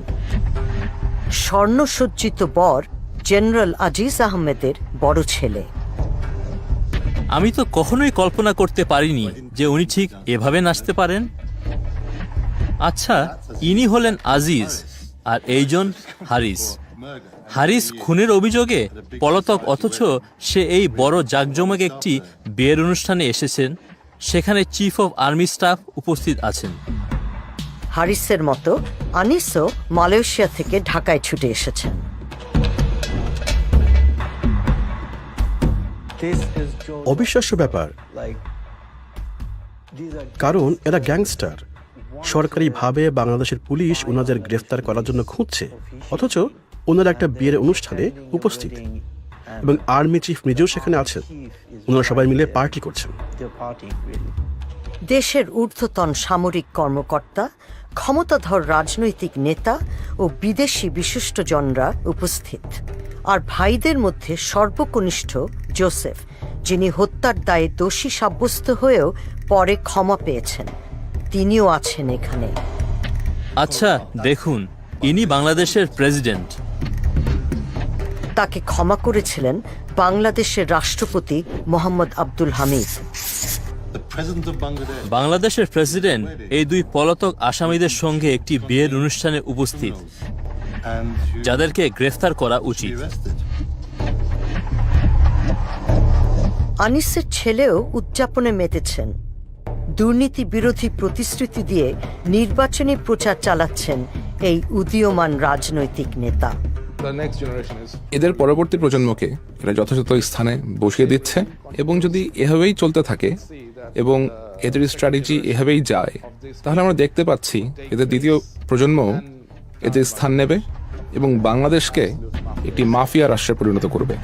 স্বর্ণসজ্জিত বর জেনারেল আজিজ আহমেদের বড় ছেলে। আমি তো কখনোই কল্পনা করতে পারিনি যে উনি ঠিক এভাবে নাচতে পারেন। আচ্ছা, ইনি হলেন আজিজ আর এইজন হারিস। হারিস খুনের অভিযোগে পলাতক, অথচ সে এই বড় জাঁকজমক একটি বিয়ের অনুষ্ঠানে এসেছেন। সেখানে চিফ অফ আর্মি স্টাফ উপস্থিত আছেন। হারিসের মতো আনিসও মালয়েশিয়া থেকে ঢাকায় ছুটে এসেছেন। অবিশ্বাস্য ব্যাপার, কারণ এরা গ্যাংস্টার। সরকারিভাবে বাংলাদেশের পুলিশ ওনাদের গ্রেফতার করার জন্য খুঁজছে, অথচ ওনারা একটা বিয়ের অনুষ্ঠানে উপস্থিত এবং আর্মি চিফ নিজেও সেখানে আছেন। ওনারা সবাই মিলে পার্টি করছেন। দেশের ঊর্ধ্বতন সামরিক কর্মকর্তা, ক্ষমতাধর রাজনৈতিক নেতা ও বিদেশি বিশিষ্টজনরা উপস্থিত। আর ভাইদের মধ্যে সর্বকনিষ্ঠ জোসেফ, যিনি হত্যার দায়ে দোষী সাব্যস্ত হয়েও পরে ক্ষমা পেয়েছেন, তিনিও আছেন এখানে। আচ্ছা দেখুন, ইনি বাংলাদেশের প্রেসিডেন্ট। তাকে ক্ষমা করেছিলেন বাংলাদেশের রাষ্ট্রপতি মোহাম্মদ আব্দুল হামিদ। বাংলাদেশের প্রেসিডেন্ট এই দুই পলাতক আসামিদের সঙ্গে একটি বিয়ের অনুষ্ঠানে উপস্থিত, যাদেরকে গ্রেফতার করা উচিত। আনিসের ছেলেও উদযাপনে মেতেছেন। দুর্নীতি বিরোধী প্রতিশ্রুতি দিয়ে নির্বাচনী প্রচার চালাচ্ছেন এই উদীয়মান রাজনৈতিক নেতা। এদের পরবর্তী প্রজন্মকে এরা যথাযথ স্থানে বসিয়ে দিচ্ছে, এবং যদি এভাবেই চলতে থাকে এবং এদের স্ট্র্যাটেজি এভাবেই যায়, তাহলে আমরা দেখতে পাচ্ছি এদের দ্বিতীয় প্রজন্ম এদের স্থান নেবে এবং বাংলাদেশকে একটি মাফিয়া রাষ্ট্রে পরিণত করবে।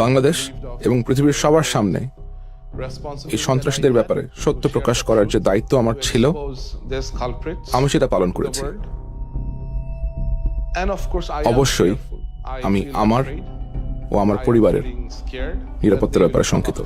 বাংলাদেশ এবং পৃথিবীর সবার সামনে এই সন্ত্রাসীদের ব্যাপারে সত্য প্রকাশ করার যে দায়িত্ব আমার ছিল, আমি সেটা পালন করেছি। অবশ্যই আমি আমার ও আমার পরিবারের নিরাপত্তার ব্যাপারে শঙ্কিত।